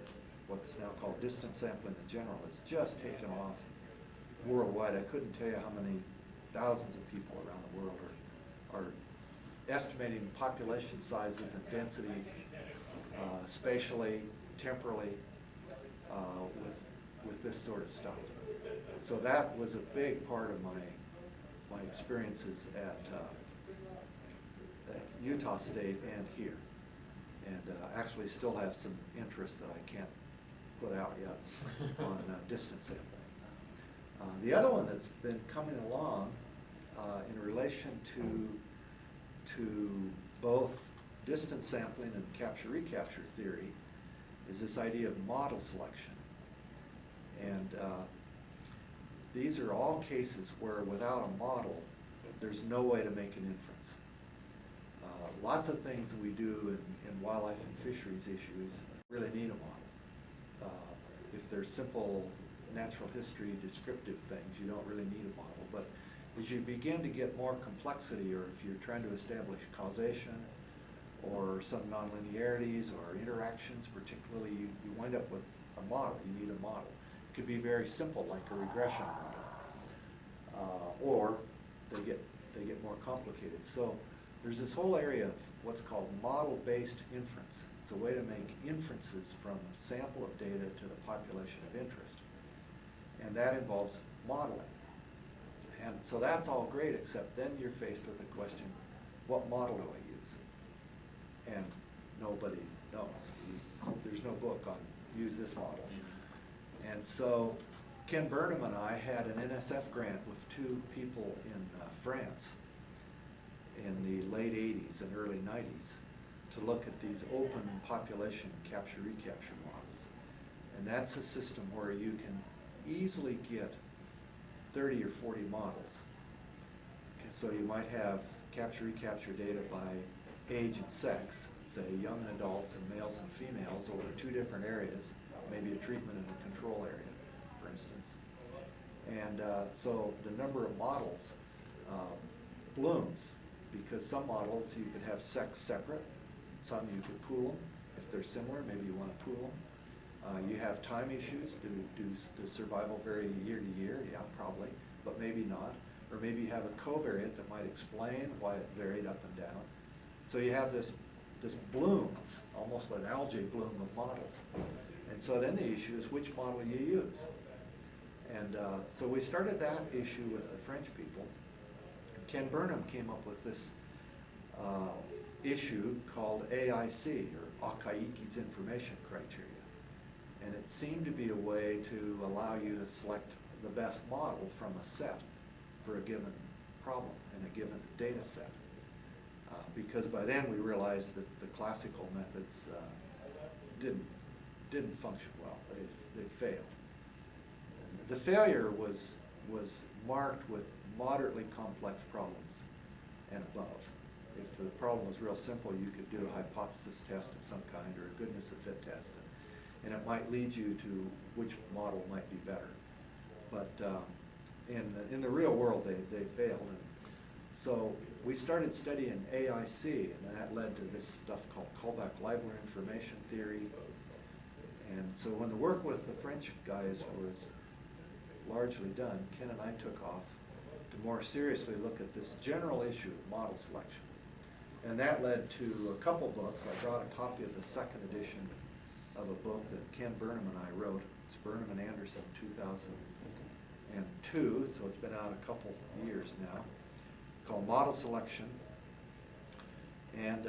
Speaker 2: what's now called distance sampling in general, has just taken off worldwide. I couldn't tell you how many thousands of people around the world are estimating population sizes and densities spatially, temporally, with this sort of stuff. So that was a big part of my experiences at Utah State and here. And actually still have some interest that I can't put out yet on distance sampling. The other one that's been coming along in relation to both distance sampling and capture-recapture theory is this idea of model selection. And these are all cases where without a model, there's no way to make an inference. Lots of things we do in wildlife and fisheries issues really need a model. If they're simple natural history descriptive things, you don't really need a model. But as you begin to get more complexity, or if you're trying to establish causation or some nonlinearities or interactions, particularly, you wind up with a model. You need a model. It could be very simple, like a regression model, or they get more complicated. So there's this whole area of what's called model-based inference. It's a way to make inferences from a sample of data to the population of interest. And that involves modeling. And so that's all great, except then you're faced with the question, what model do I use? And nobody knows. There's no book on use this model. And so Ken Burnham and I had an NSF grant with 2 people in France in the late 80s and early 90s to look at these open population capture-recapture models. And that's a system where you can easily get 30 or 40 models. So you might have capture-recapture data by age and sex, say young adults and males and females over 2 different areas, maybe a treatment and a control area, for instance. And so the number of models blooms, because some models you could have sex separate, some you could pool them. If they're similar, maybe you want to pool them. You have time issues. Does survival vary year to year? Yeah, probably, but maybe not. Or maybe you have a covariate that might explain why it varied up and down. So you have this bloom, almost an algae bloom of models. And so then the issue is which model you use. And so we started that issue with the French people. Ken Burnham came up with this issue called AIC, or Akaiki's information criteria. And it seemed to be a way to allow you to select the best model from a set for a given problem in a given data set. Because by then we realized that the classical methods didn't function well. They failed. And the failure was marked with moderately complex problems and above. if the problem was real simple, you could do a hypothesis test of some kind or a goodness of fit test, and it might lead you to which model might be better. But in the real world, they failed. And so we started studying AIC, and that led to this stuff called callback library information theory. And so when the work with the French guys was largely done, Ken and I took off to more seriously look at this general issue of model selection. And that led to a couple books. I brought a copy of the second edition of a book that Ken Burnham and I wrote. It's Burnham and Anderson, 2002, so it's been out a couple years now, called Model Selection. And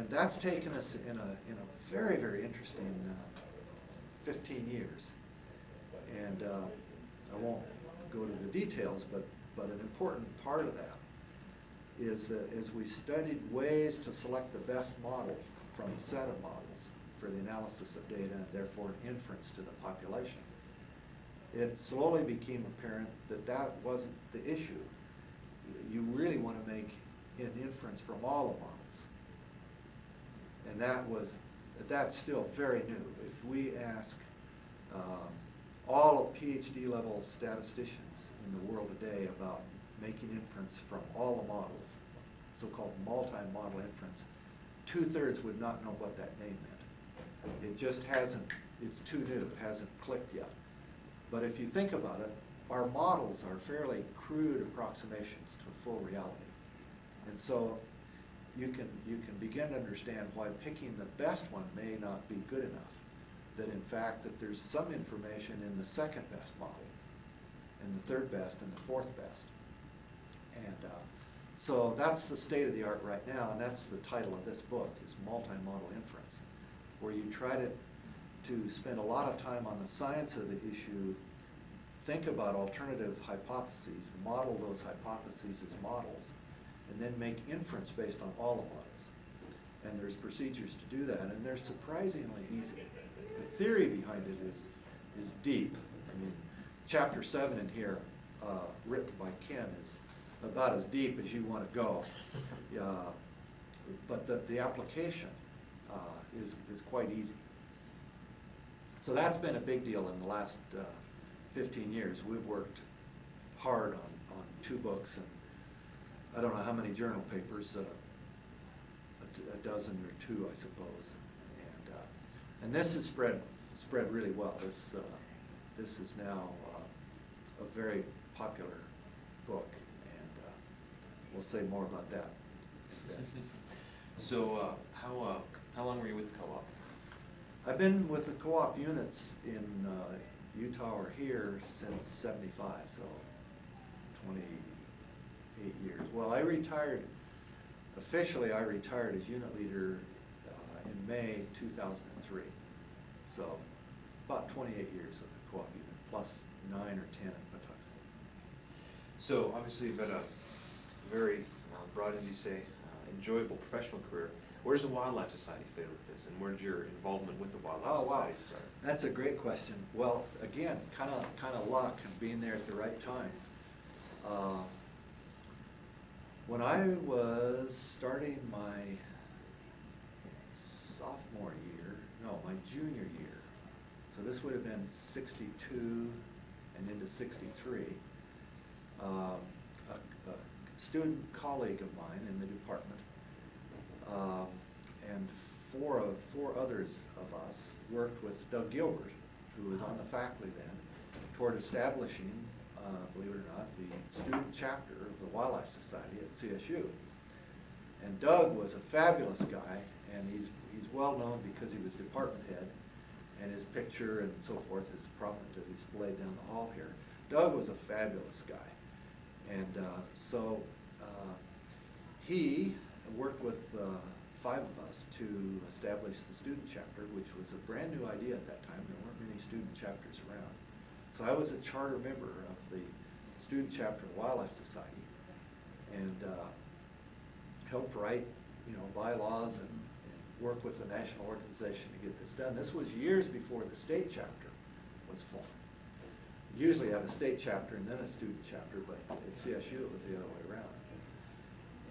Speaker 2: that's taken us in a very, very interesting 15 years. And I won't go to the details, but an important part of that is that as we studied ways to select the best model from a set of models for the analysis of data and therefore an inference to the population, it slowly became apparent that that wasn't the issue. You really want to make an inference from all the models. And that's still very new. If we ask all of PhD level statisticians in the world today about making inference from all the models, so-called multi-model inference, 2/3 would not know what that name meant. It just hasn't, it's too new, it hasn't clicked yet. But if you think about it, our models are fairly crude approximations to full reality. And so you can begin to understand why picking the best one may not be good enough. That in fact, that there's some information in the second best model, and the third best, and the fourth best. And so that's the state of the art right now, and that's the title of this book, is Multi-Model Inference, where you try to spend a lot of time on the science of the issue, think about alternative hypotheses, model those hypotheses as models, and then make inference based on all the models. And there's procedures to do that, and they're surprisingly easy. The theory behind it is deep. I mean, chapter 7 in here, written by Ken, is about as deep as you want to go. But the application is quite easy. So that's been a big deal in the last 15 years. We've worked hard on 2 books and I don't know how many journal papers, a dozen or 2, I suppose. And this has spread really well. This is now a very popular book, and we'll say more about that.
Speaker 1: So how long were you with the co-op?
Speaker 2: I've been with the co-op units in Utah or here since '75, so 28 years. Well, officially I retired as unit leader in May 2003. So about 28 years with the co-op unit, plus 9 or 10 at Patuxent.
Speaker 1: So obviously you've had a very broad, as you say, enjoyable professional career. Where does the Wildlife Society fit with this, and where did your involvement with the Wildlife Society start?
Speaker 2: That's a great question. Well, again, kind of luck and being there at the right time. When I was starting my my junior year, so this would have been '62 and into '63, a student colleague of mine in the department and four others of us worked with Doug Gilbert, who was on the faculty then, toward establishing, believe it or not, the student chapter of the Wildlife Society at CSU. And Doug was a fabulous guy, and he's well known because he was department head, and his picture and so forth is prominently displayed down the hall here. Doug was a fabulous guy, and so he worked with 5 of us to establish the student chapter, which was a brand new idea at that time. There weren't many student chapters around. So I was a charter member of the student chapter of Wildlife Society, and helped write, bylaws and work with the national organization to get this done. This was years before the state chapter was formed. Usually you have a state chapter and then a student chapter, but at CSU it was the other way around.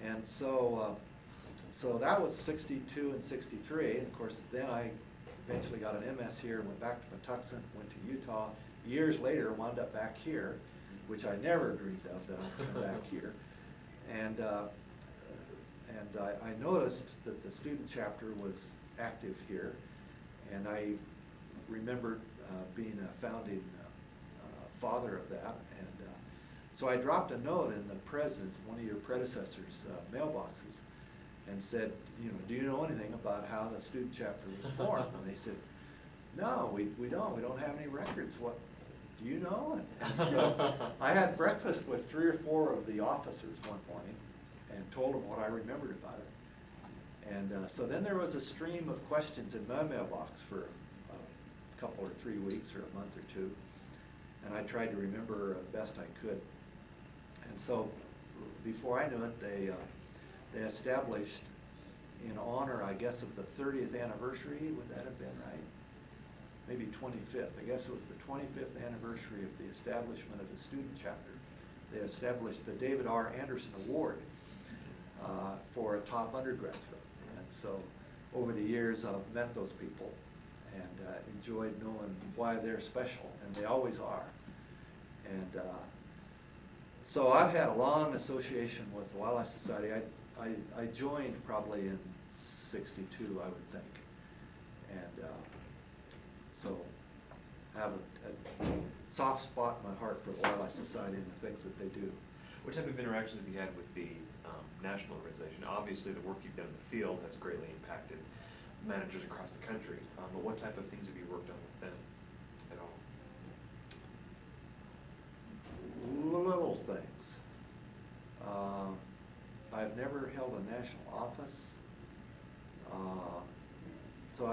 Speaker 2: And so, so that was 62 and 63, and of course, then I eventually got an MS here, went back to Patuxent, went to Utah. Years later, wound up back here, which I never dreamed of, that I'd come back here. And I noticed that the student chapter was active here, and I remembered being a founding father of that. And so I dropped a note in the president, one of your predecessors' mailboxes, and said, you know, do you know anything about how the student chapter was formed? And they said, no, we don't have any records. What, do you know? And so I had breakfast with 3 or 4 of the officers one morning and told them what I remembered about it. And so then there was a stream of questions in my mailbox for a couple or 3 weeks or a month or 2. And I tried to remember best I could. And so before I knew it, they established, in honor, I guess, of the 30th anniversary, would that have been right? Maybe 25th. I guess it was the 25th anniversary of the establishment of the student chapter. They established the David R. Anderson Award for a top undergraduate. And so over the years, I've met those people and enjoyed knowing why they're special, and they always are. And so I've had a long association with the Wildlife Society. I joined probably in 62, I would think. And so I have a soft spot in my heart for the Wildlife Society and the things that they do.
Speaker 1: What type of interactions have you had with the national organization? Obviously, the work you've done in the field has greatly impacted managers across the country, but what type of things have you worked on with them at all?
Speaker 2: Little things. I've never held a national office, so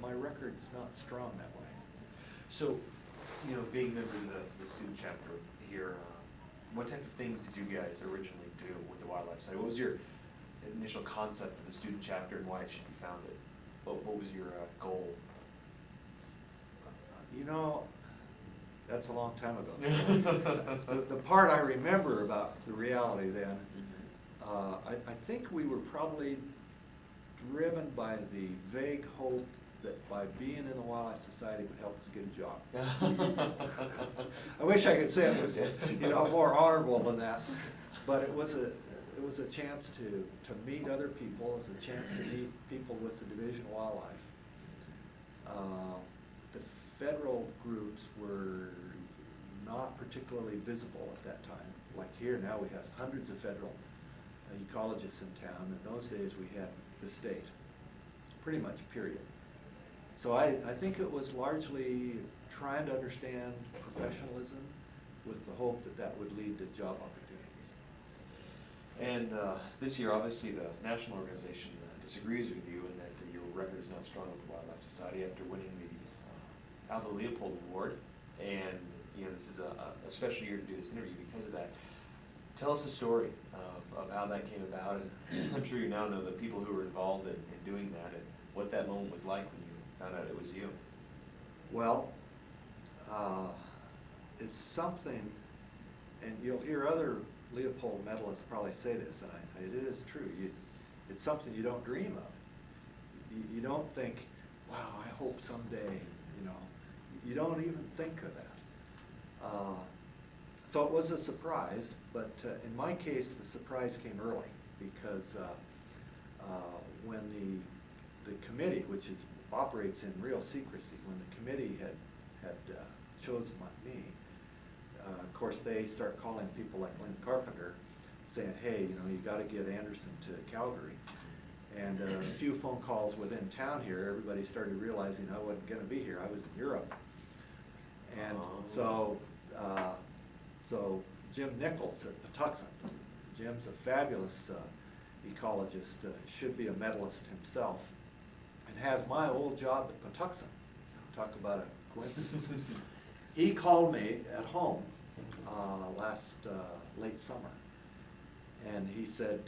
Speaker 2: my record's not strong that way.
Speaker 1: So, you know, being members of the student chapter here, what type of things did you guys originally do with the Wildlife Society? What was your initial concept of the student chapter and why it should be founded? What was your goal?
Speaker 2: You know, that's a long time ago. The part I remember about the reality then, I think we were probably driven by the vague hope that by being in the Wildlife Society would help us get a job. I wish I could say it was, you know, more honorable than that, but it was a chance to meet other people. It was a chance to meet people with the Division of Wildlife. The federal groups were not particularly visible at that time. Like here now, we have hundreds of federal ecologists in town. In those days, we had the state, pretty much, period. So I think it was largely trying to understand professionalism with the hope that that would lead to job opportunities.
Speaker 1: And this year, obviously, the national organization disagrees with you in that your record is not strong with the Wildlife Society after winning the Aldo Leopold Award. And you know, this is a special year to do this interview because of that. Tell us the story of how that came about, and I'm sure you now know the people who were involved in doing that and what that moment was like when you found out it was you.
Speaker 2: Well, it's something, and you'll hear other Leopold medalists probably say this, and it is true. It's something you don't dream of. You don't think, wow, I hope someday, you know. You don't even think of that. So it was a surprise, but in my case, the surprise came early because when the committee, which operates in real secrecy, when the committee had chosen me, of course they start calling people like Lynn Carpenter, saying, hey, you know, you got to get Anderson to Calgary. And a few phone calls within town here, everybody started realizing I wasn't going to be here. I was in Europe. And so Jim Nichols at Patuxent, Jim's a fabulous ecologist, should be a medalist himself, and has my old job at Patuxent. Talk about a coincidence. He called me at home last late summer, and he said,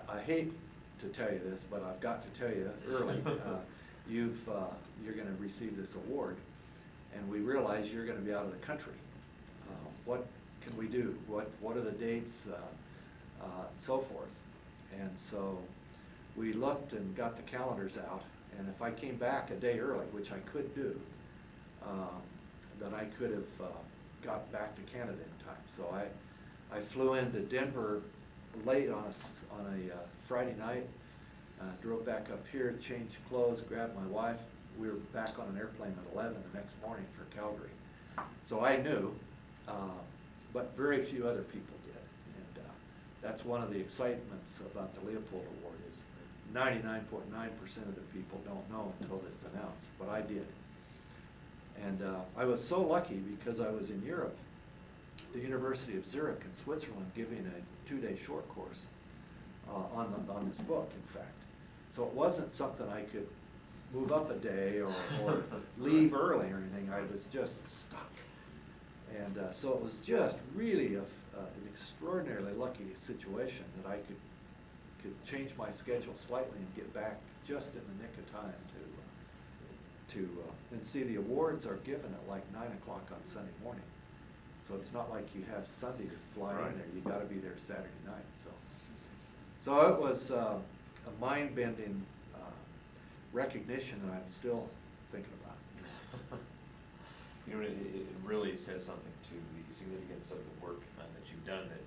Speaker 2: I hate to tell you this, but I've got to tell you early, you're going to receive this award, and we realize you're going to be out of the country. What can we do? What are the dates? and so forth. And so we looked and got the calendars out, and if I came back a day early, which I could do, then I could have got back to Canada in time. So I flew into Denver late on a Friday night, drove back up here, changed clothes, grabbed my wife. We were back on an airplane at 11 the next morning for Calgary. So I knew, but very few other people did. And that's one of the excitements about the Leopold Award is 99.9% of the people don't know until it's announced, but I did. And I was so lucky because I was in Europe, the University of Zurich in Switzerland, giving a 2-day short course on this book, in fact. So it wasn't something I could move up a day or leave early or anything. I was just stuck. And so it was just really an extraordinarily lucky situation that I could change my schedule slightly and get back just in the nick of time and see the awards are given at like 9 o'clock on Sunday morning. So it's not like you have Sunday to fly in there. You got to be there Saturday night. So it was a mind-bending recognition that I'm still thinking about.
Speaker 1: You know, it really says something to the significance of the work that you've done, that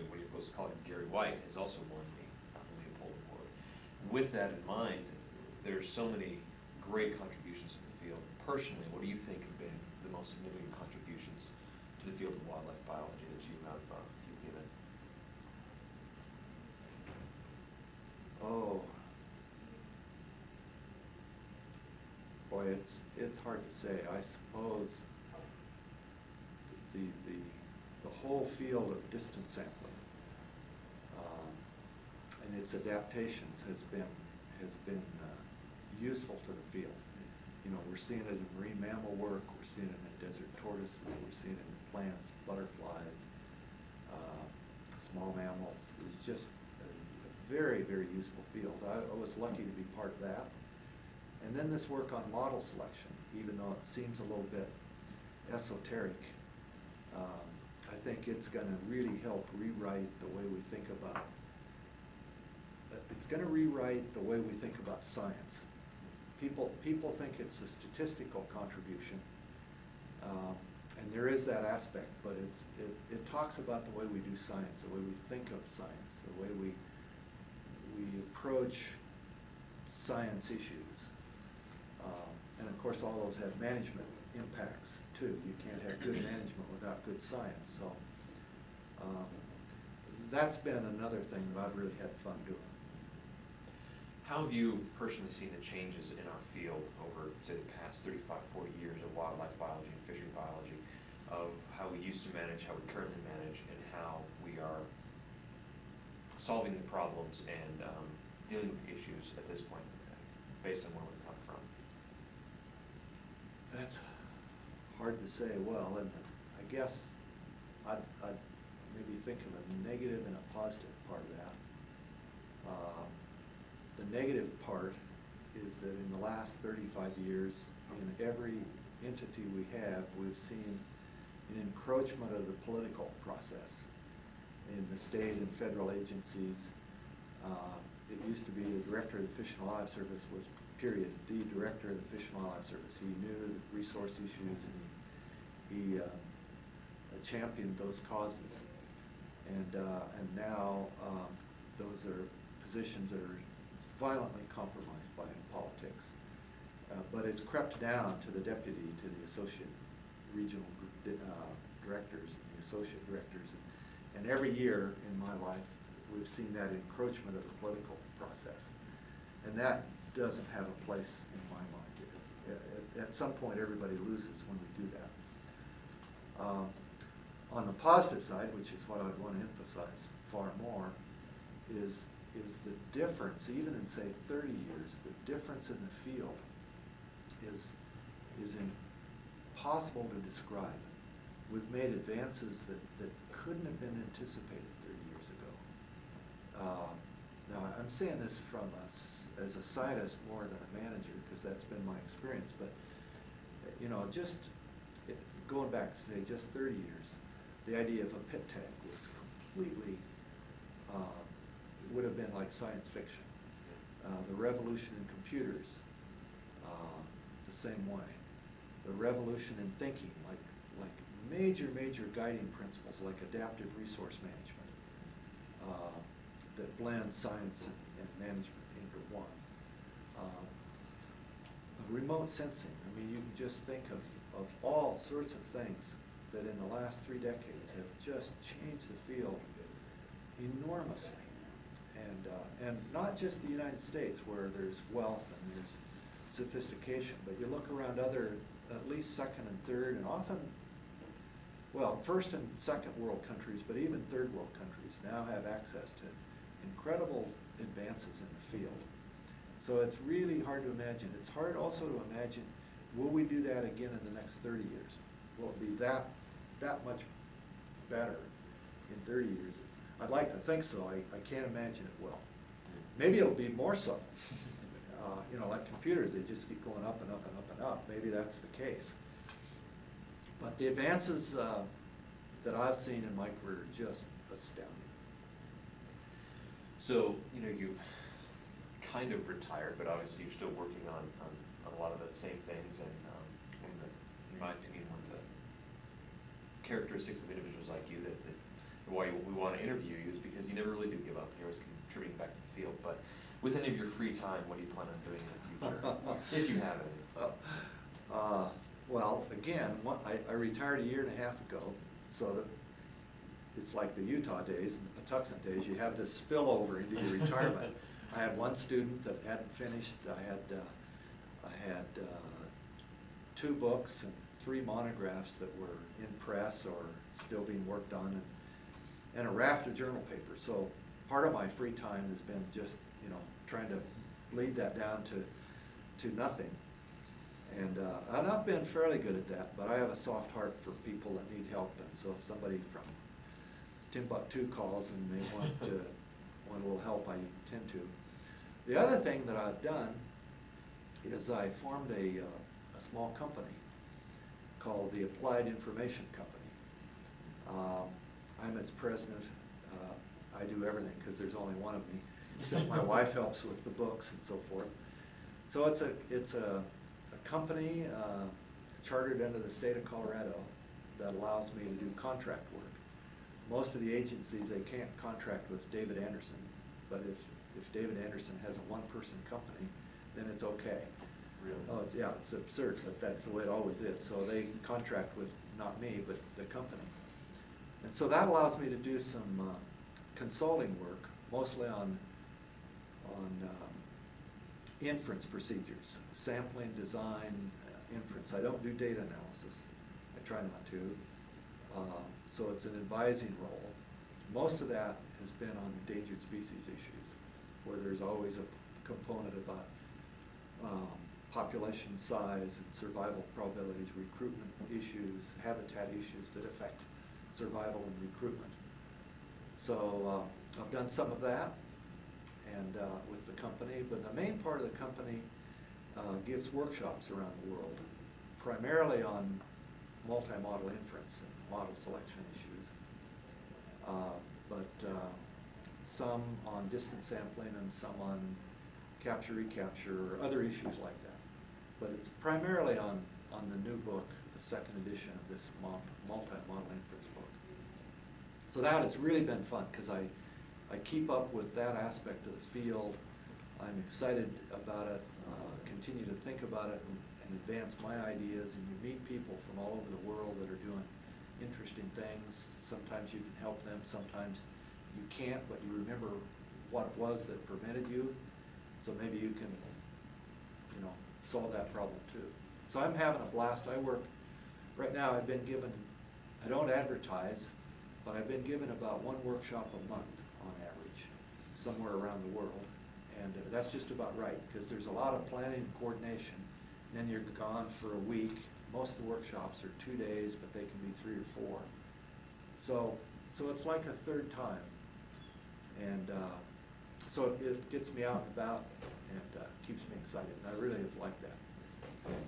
Speaker 1: one of your close colleagues, Gary White, has also won the Leopold Award. With that in mind, there's so many great contributions to the field. Personally, what do you think have been the most significant contributions to the field of wildlife biology that you have you've given?
Speaker 2: Oh, boy, it's hard to say. I suppose the whole field of distance sampling and its adaptations has been useful to the field. You know, we're seeing it in marine mammal work, we're seeing it in desert tortoises, we're seeing it in plants, butterflies, small mammals. It's just a very, very useful field. I was lucky to be part of that. And then this work on model selection, even though it seems a little bit esoteric, I think it's going to really help rewrite the way we think about, it's going to rewrite the way we think about science. People think it's a statistical contribution, and there is that aspect, but it talks about the way we do science, the way we think of science, the way we approach science issues. And of course, all those have management impacts too. You can't have good management without good science. So that's been another thing that I've really had fun doing.
Speaker 1: How have you personally seen the changes in our field over, say, the past 35, 40 years of wildlife biology and fishery biology, of how we used to manage, how we currently manage, and how we are solving the problems and dealing with the issues at this point, based on where we've come from?
Speaker 2: That's hard to say. Well, and I guess I'd maybe think of a negative and a positive part of that. The negative part is that in the last 35 years, in every entity we have, we've seen an encroachment of the political process in the state and federal agencies. It used to be the director of the Fish and Wildlife Service was, period, the director of the Fish and Wildlife Service. He knew the resource issues, and he championed those causes. And now those are positions that are violently compromised by politics. But it's crept down to the deputy, to the associate regional directors and the associate directors. And every year in my life, we've seen that encroachment of the political process. And that doesn't have a place in my mind. At some point, everybody loses when we do that. On the positive side, which is what I'd want to emphasize far more, is the difference, even in, say, 30 years, the difference in the field is impossible to describe. We've made advances that couldn't have been anticipated 30 years ago. Now, I'm saying this from us as a scientist more than a manager, because that's been my experience, but you know, just going back, say, just 30 years, the idea of a pit tag was completely would have been like science fiction. The revolution in computers, the same way. The revolution in thinking, like major guiding principles like adaptive resource management, that blend science and management into one. Remote sensing, I mean, you can just think of all sorts of things that in the last 3 decades have just changed the field enormously. And not just the United States where there's wealth and there's sophistication, but you look around other, at least second and third, and often, well, first and second world countries, but even third world countries now have access to incredible advances in the field. So it's really hard to imagine. It's hard also to imagine, will we do that again in the next 30 years? Will it be that much better in 30 years? I'd like to think so. I can't imagine it will. Maybe it'll be more so. You know, like computers, they just keep going up and up and up and up. Maybe that's the case. But the advances that I've seen in my career are just astounding.
Speaker 1: So, you know, you've kind of retired, but obviously you're still working on a lot of the same things, and in my opinion, one of the characteristics of individuals like you that why we want to interview you is because you never really do give up. You're always contributing back to the field. But with any of your free time, what do you plan on doing in the future, if you have any?
Speaker 2: Well, again, I retired 1.5 years ago, so that it's like the Utah days and the Patuxent days. You have this spillover into your retirement. I had one student that hadn't finished. I had 2 books and 3 monographs that were in press or still being worked on, and a raft of journal papers. So part of my free time has been just, you know, trying to bleed that down to nothing. And I've been fairly good at that, but I have a soft heart for people that need help, and so if somebody from Timbuktu calls and they want a little help, I tend to. The other thing that I've done is I formed a small company called the Applied Information Company. I'm its president. I do everything because there's only one of me, except my wife helps with the books and so forth. So it's a company chartered under the state of Colorado that allows me to do contract work. Most of the agencies, they can't contract with David Anderson, but if David Anderson has a 1-person company, then it's okay.
Speaker 1: Really?
Speaker 2: Oh, yeah, it's absurd, but that's the way it always is. So they contract with not me, but the company. And so that allows me to do some consulting work, mostly on inference procedures, sampling, design, inference. I don't do data analysis. I try not to. So it's an advising role. Most of that has been on endangered species issues, where there's always a component about population size and survival probabilities, recruitment issues, habitat issues that affect survival and recruitment. So I've done some of that and with the company, but the main part of the company gives workshops around the world, primarily on multi-model inference and model selection issues, but some on distance sampling and some on capture, recapture, or other issues like that. But it's primarily on the new book, the 2nd edition of this multi-model inference book. So that has really been fun because I keep up with that aspect of the field. I'm excited about it, continue to think about it and advance my ideas, and you meet people from all over the world that are doing interesting things. Sometimes you can help them, sometimes you can't, but you remember what it was that prevented you, so maybe you can, you know, solve that problem too. So I'm having a blast. I work, right now I've been given, I don't advertise, but I've been given about 1 workshop a month on average, somewhere around the world. And that's just about right, because there's a lot of planning and coordination. And then you're gone for a week. Most of the workshops are 2 days, but they can be 3 or 4. So it's like a third time. And so it gets me out and about and keeps me excited. And I really have liked that.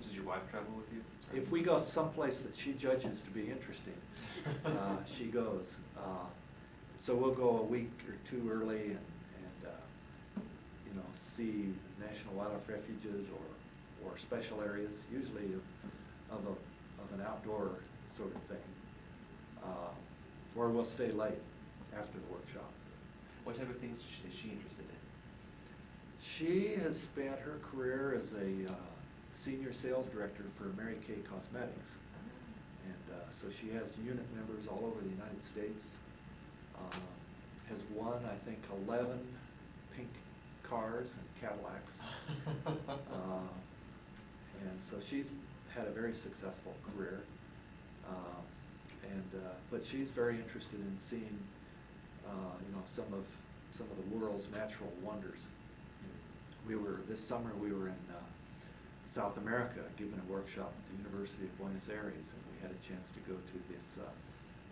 Speaker 1: Does your wife travel with you?
Speaker 2: If we go someplace that she judges to be interesting, she goes. So we'll go a week or two early and you know, see National Wildlife Refuges or special areas, usually of an outdoor sort of thing. Or we'll stay late after the workshop.
Speaker 1: What type of things is she interested in?
Speaker 2: She has spent her career as a senior sales director for Mary Kay Cosmetics. And so she has unit members all over the United States. Has won, I think, 11 pink cars and Cadillacs. And so she's had a very successful career. But she's very interested in seeing, you know, some of the world's natural wonders. This summer we were in South America giving a workshop at the University of Buenos Aires, and we had a chance to go to this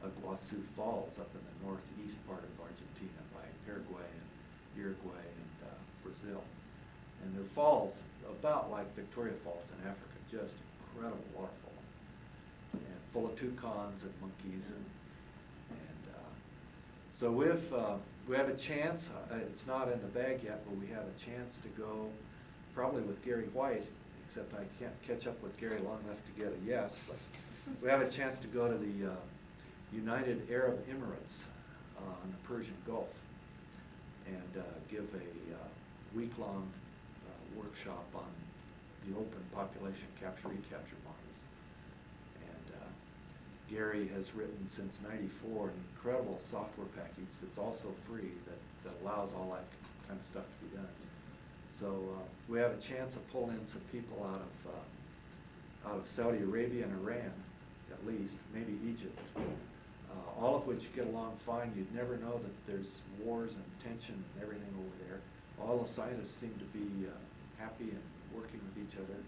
Speaker 2: Iguazu Falls up in the northeast part of Argentina by Paraguay and Uruguay and Brazil. And they're falls about like Victoria Falls in Africa, just incredible waterfall, and full of toucans and monkeys and so we have a chance. It's not in the bag yet, but we have a chance to go probably with Gary White, except I can't catch up with Gary long enough to get a yes, but we have a chance to go to the United Arab Emirates on the Persian Gulf and give a week-long workshop on the open population capture recapture models. And Gary has written since '94 an incredible software package that's also free that allows all that kind of stuff to be done. So we have a chance of pulling in some people out of Saudi Arabia and Iran, at least, maybe Egypt, all of which get along fine. You'd never know that there's wars and tension and everything over there. All the scientists seem to be happy and working with each other.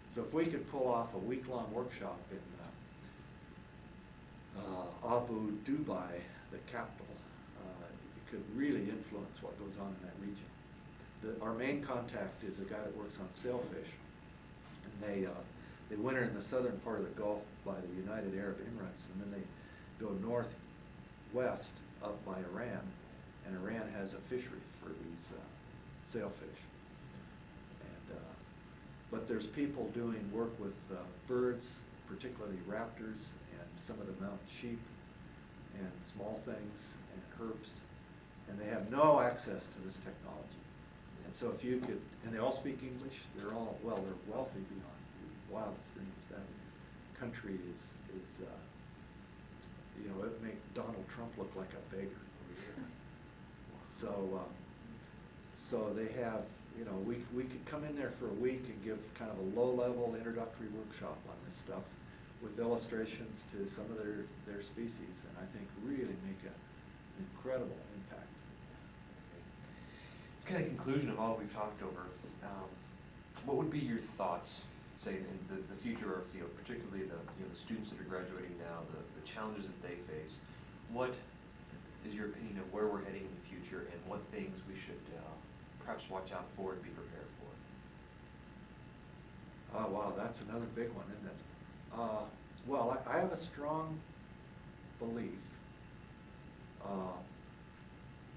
Speaker 2: So if we could pull off a week-long workshop in Abu Dhabi, the capital, it could really influence what goes on in that region. Our main contact is a guy that works on sailfish, and they winter in the southern part of the Gulf by the United Arab Emirates, and then they go northwest up by Iran, and Iran has a fishery for these sailfish. And but there's people doing work with birds, particularly raptors, and some of the mountain sheep, and small things, and herps, and they have no access to this technology. And so if you could, and they all speak English, they're wealthy beyond your wildest dreams. That country is you know, it would make Donald Trump look like a beggar over here. So they have, you know, we could come in there for a week and give kind of a low-level introductory workshop on this stuff with illustrations to some of their species, and I think really make an incredible impact.
Speaker 1: Kind of conclusion of all we've talked over, what would be your thoughts, say, in the future of our field, particularly the students that are graduating now, the challenges that they face? What is your opinion of where we're heading in the future, and what things we should perhaps watch out for and be prepared for?
Speaker 2: Oh, wow, that's another big one, isn't it? Well, I have a strong belief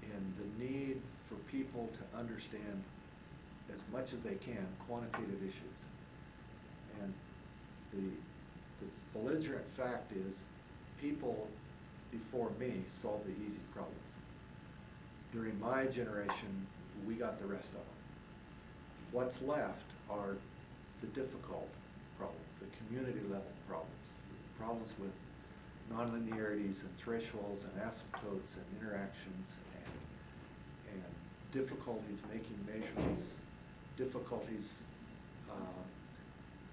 Speaker 2: in the need for people to understand as much as they can quantitative issues. And the belligerent fact is people before me solved the easy problems. During my generation, we got the rest of them. What's left are the difficult problems, the community level problems with nonlinearities and thresholds and asymptotes and interactions and difficulties making measurements, difficulties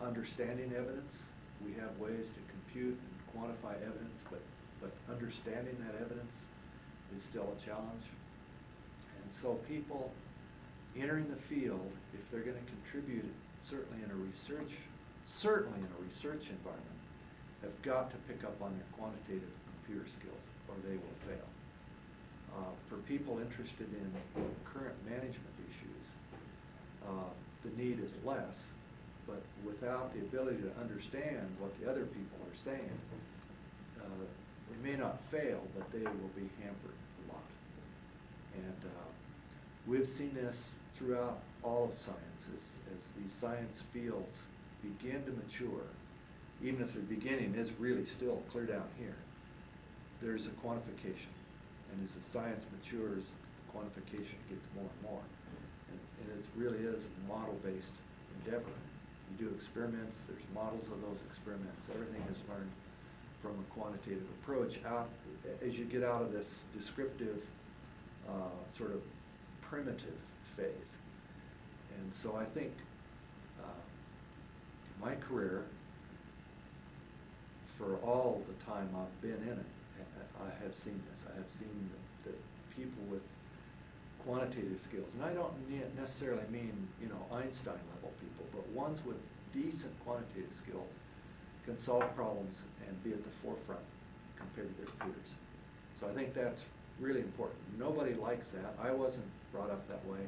Speaker 2: understanding evidence. We have ways to compute and quantify evidence, but understanding that evidence is still a challenge. And so people entering the field, if they're going to contribute, certainly in a research environment, have got to pick up on their quantitative computer skills, or they will fail. For people interested in current management issues, the need is less, but without the ability to understand what the other people are saying, they may not fail, but they will be hampered a lot. And we've seen this throughout all of science as these science fields begin to mature, even if the beginning is really still clear down here, there's a quantification. And as the science matures, the quantification gets more and more. And it really is a model-based endeavor. You do experiments, there's models of those experiments. Everything is learned from a quantitative approach. As you get out of this descriptive, sort of primitive phase. And so I think my career, for all the time I've been in it, I have seen this. I have seen that people with quantitative skills, and I don't necessarily mean, you know, Einstein level people, but ones with decent quantitative skills can solve problems and be at the forefront compared to their peers. So I think that's really important. Nobody likes that. I wasn't brought up that way.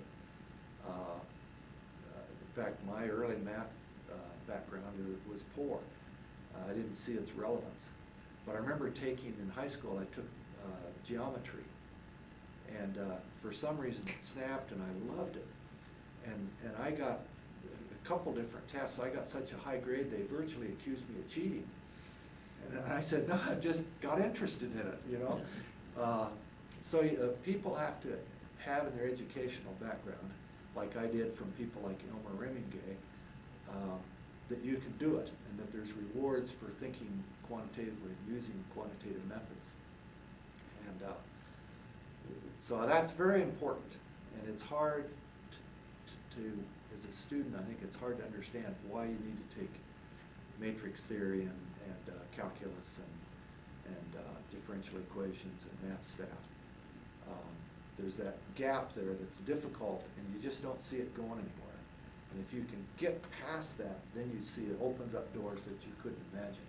Speaker 2: In fact, my early math background was poor. I didn't see its relevance. But I remember taking, in high school, I took geometry. And for some reason it snapped and I loved it. And I got a couple different tests. I got such a high grade they virtually accused me of cheating. And I said, no, I just got interested in it, you know. So people have to have in their educational background, like I did from people like Elmer Remingay, that you can do it, and that there's rewards for thinking quantitatively and using quantitative methods. And so that's very important, and it's hard to, as a student, I think it's hard to understand why you need to take matrix theory and calculus and differential equations and math stat. There's that gap there that's difficult, and you just don't see it going anywhere. And if you can get past that, then you see it opens up doors that you couldn't imagine.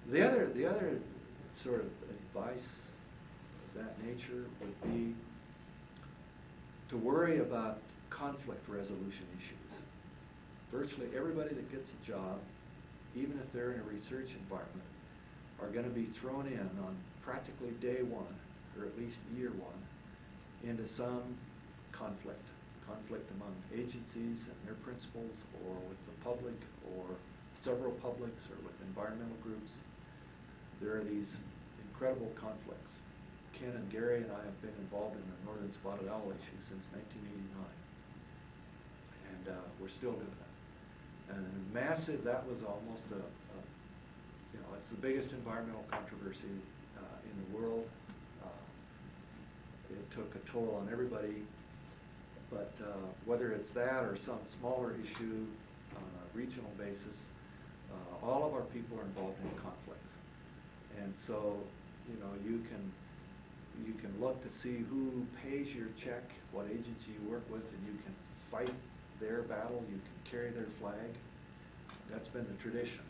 Speaker 2: The other sort of advice of that nature would be to worry about conflict resolution issues. Virtually everybody that gets a job, even if they're in a research environment, are going to be thrown in on practically day one, or at least year one, into some conflict among agencies and their principals, or with the public, or several publics, or with environmental groups. There are these incredible conflicts. Ken and Gary and I have been involved in the northern spotted owl issue since 1989, and we're still doing it. And massive, that was almost you know, it's the biggest environmental controversy in the world. It took a toll on everybody. But whether it's that or some smaller issue on a regional basis, all of our people are involved in conflicts. And so, you know, you can look to see who pays your check, what agency you work with, and you can fight their battle, you can carry their flag. That's been the tradition.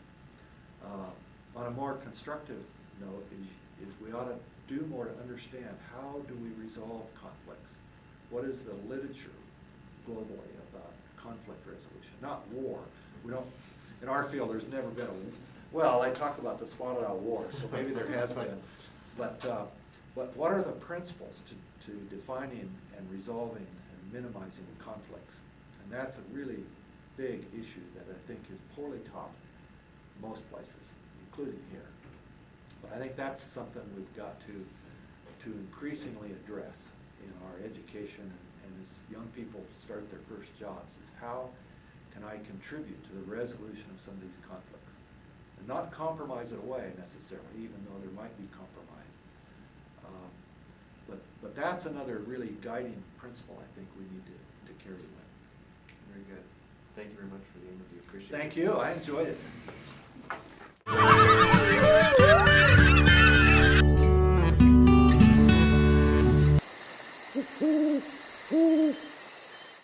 Speaker 2: On a more constructive note is we ought to do more to understand how do we resolve conflicts. What is the literature globally about conflict resolution? Not war. We don't, in our field, there's never been well, I talk about the spotted owl war, so maybe there has been. But what are the principles to defining and resolving and minimizing conflicts? And that's a really big issue that I think is poorly taught most places, including here. But I think that's something we've got to increasingly address in our education, and as young people start their first jobs, is how can I contribute to the resolution of some of these conflicts? And not compromise it away necessarily, even though there might be compromise. But that's another really guiding principle I think we need to carry away.
Speaker 1: Very good. Thank you very much for the interview. Appreciate it.
Speaker 2: Thank you. I enjoyed it.